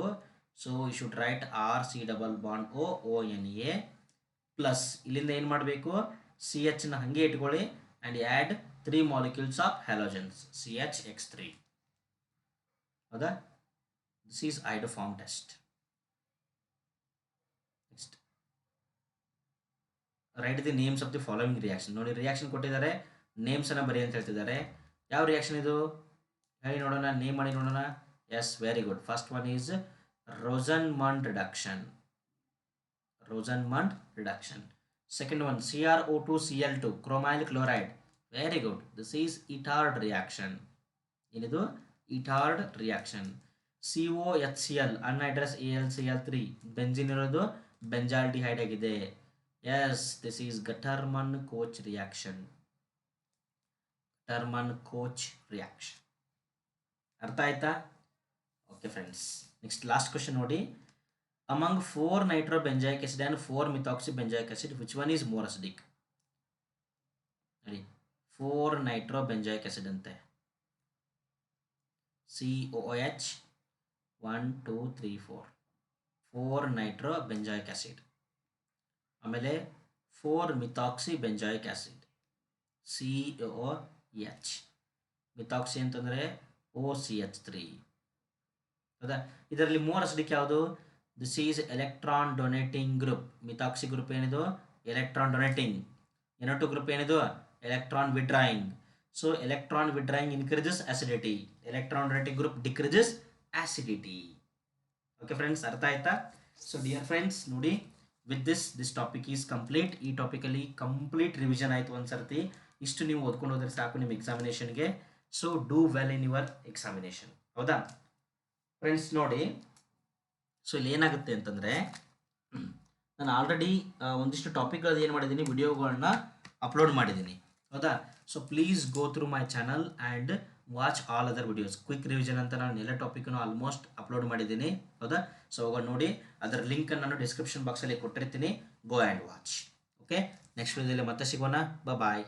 So you should write RC double bond O ONA plus ಇಲ್ಲಿಂದ ಏನು ಮಾಡಬೇಕು, CHನ ಹಾಗೆ ಇಟ್ಕೊಳ್ಳಿ and add 3 molecules of halogens CHX3. ಹೌದಾ? This is iodoform test. Next, write the names of the following reaction. ನೋಡಿ, ರಿಯಾಕ್ಷನ್ ಕೊಟ್ಟಿದ್ದಾರೆ, ನೇಮ್ಸನ್ನು ಬರೀ ಅಂತ ಹೇಳ್ತಿದ್ದಾರೆ. ಯಾವ ರಿಯಾಕ್ಷನ್ ಇದು ಹೇಳಿ ನೋಡೋಣ, ನೇಮ್ ಮಾಡಿ ನೋಡೋಣ. Yes, very good. First one is Rosenmund reduction. Second one, CrO2Cl2, chromyl chloride. Very good. This is Itard reaction. Inidu Itard reaction. COHCl, anhydrous AlCl3, benzene irodu benzaldehyde agide. Yes, this is Gattermann-Koch reaction. ಅರ್ಥ ಆಯ್ತಾ? Okay friends, next last question ನೋಡಿ. Among 4 nitrobenzoic acid and 4 methoxybenzoic acid, which one is more acidic? Ready? 4 nitrobenzoic acid ante COOH 1 2 3 4 nitrobenzoic acid. ಆಮೇಲೆ 4 methoxybenzoic acid COOH. ಮಿಥಾಕ್ಸಿ ಅಂತಂದರೆ OCH3. ಹೌದಾ? ಇದರಲ್ಲಿ more acidic ಯಾವುದು? This is electron donating group. Methoxy group ಏನಿದು? Electron donating. NO2 group ಏನಿದು? Electron withdrawing. So electron withdrawing increases acidity, electron donating group decreases acidity. Okay friends, ಅರ್ಥ ಆಯ್ತಾ? So dear friends, ನೋಡಿ, with this topic is complete. ಈ ಟಾಪಿಕಲ್ಲಿ complete revision ಆಯಿತು ಒಂದು ಸರ್ತಿ. ಇಷ್ಟು ನೀವು ಓದ್ಕೊಂಡು ಹೋದ್ರೆ ಸಾಕು ನಿಮ್ಮ ಎಕ್ಸಾಮಿನೇಷನ್ಗೆ. So do well in your examination. ಹೌದಾ ಫ್ರೆಂಡ್ಸ್? ನೋಡಿ, ಸೊ ಇಲ್ಲಿ ಏನಾಗುತ್ತೆ ಅಂತಂದರೆ, ನಾನು ಆಲ್ರೆಡಿ ಒಂದಿಷ್ಟು ಟಾಪಿಕ್ಗಳದ್ದು ಏನು ಮಾಡಿದ್ದೀನಿ, ವಿಡಿಯೋಗಳನ್ನ ಅಪ್ಲೋಡ್ ಮಾಡಿದ್ದೀನಿ. ಹೌದಾ? So please go through my channel and watch all other videos. Quick revision ಅಂತ ನಾನು ಎಲ್ಲ ಟಾಪಿಕ್ನು ಆಲ್ಮೋಸ್ಟ್ ಅಪ್ಲೋಡ್ ಮಾಡಿದ್ದೀನಿ. ಹೌದಾ? ಸೊ ಹೋಗಿ ನೋಡಿ, ಅದರ ಲಿಂಕನ್ನು ನಾನು ಡಿಸ್ಕ್ರಿಪ್ಷನ್ ಬಾಕ್ಸಲ್ಲಿ ಕೊಟ್ಟಿರ್ತೀನಿ. Go and watch. Okay, next ವಿಡಿಯೋದಲ್ಲಿ ಮತ್ತೆ ಸಿಗೋಣ. ಬಾಯ್.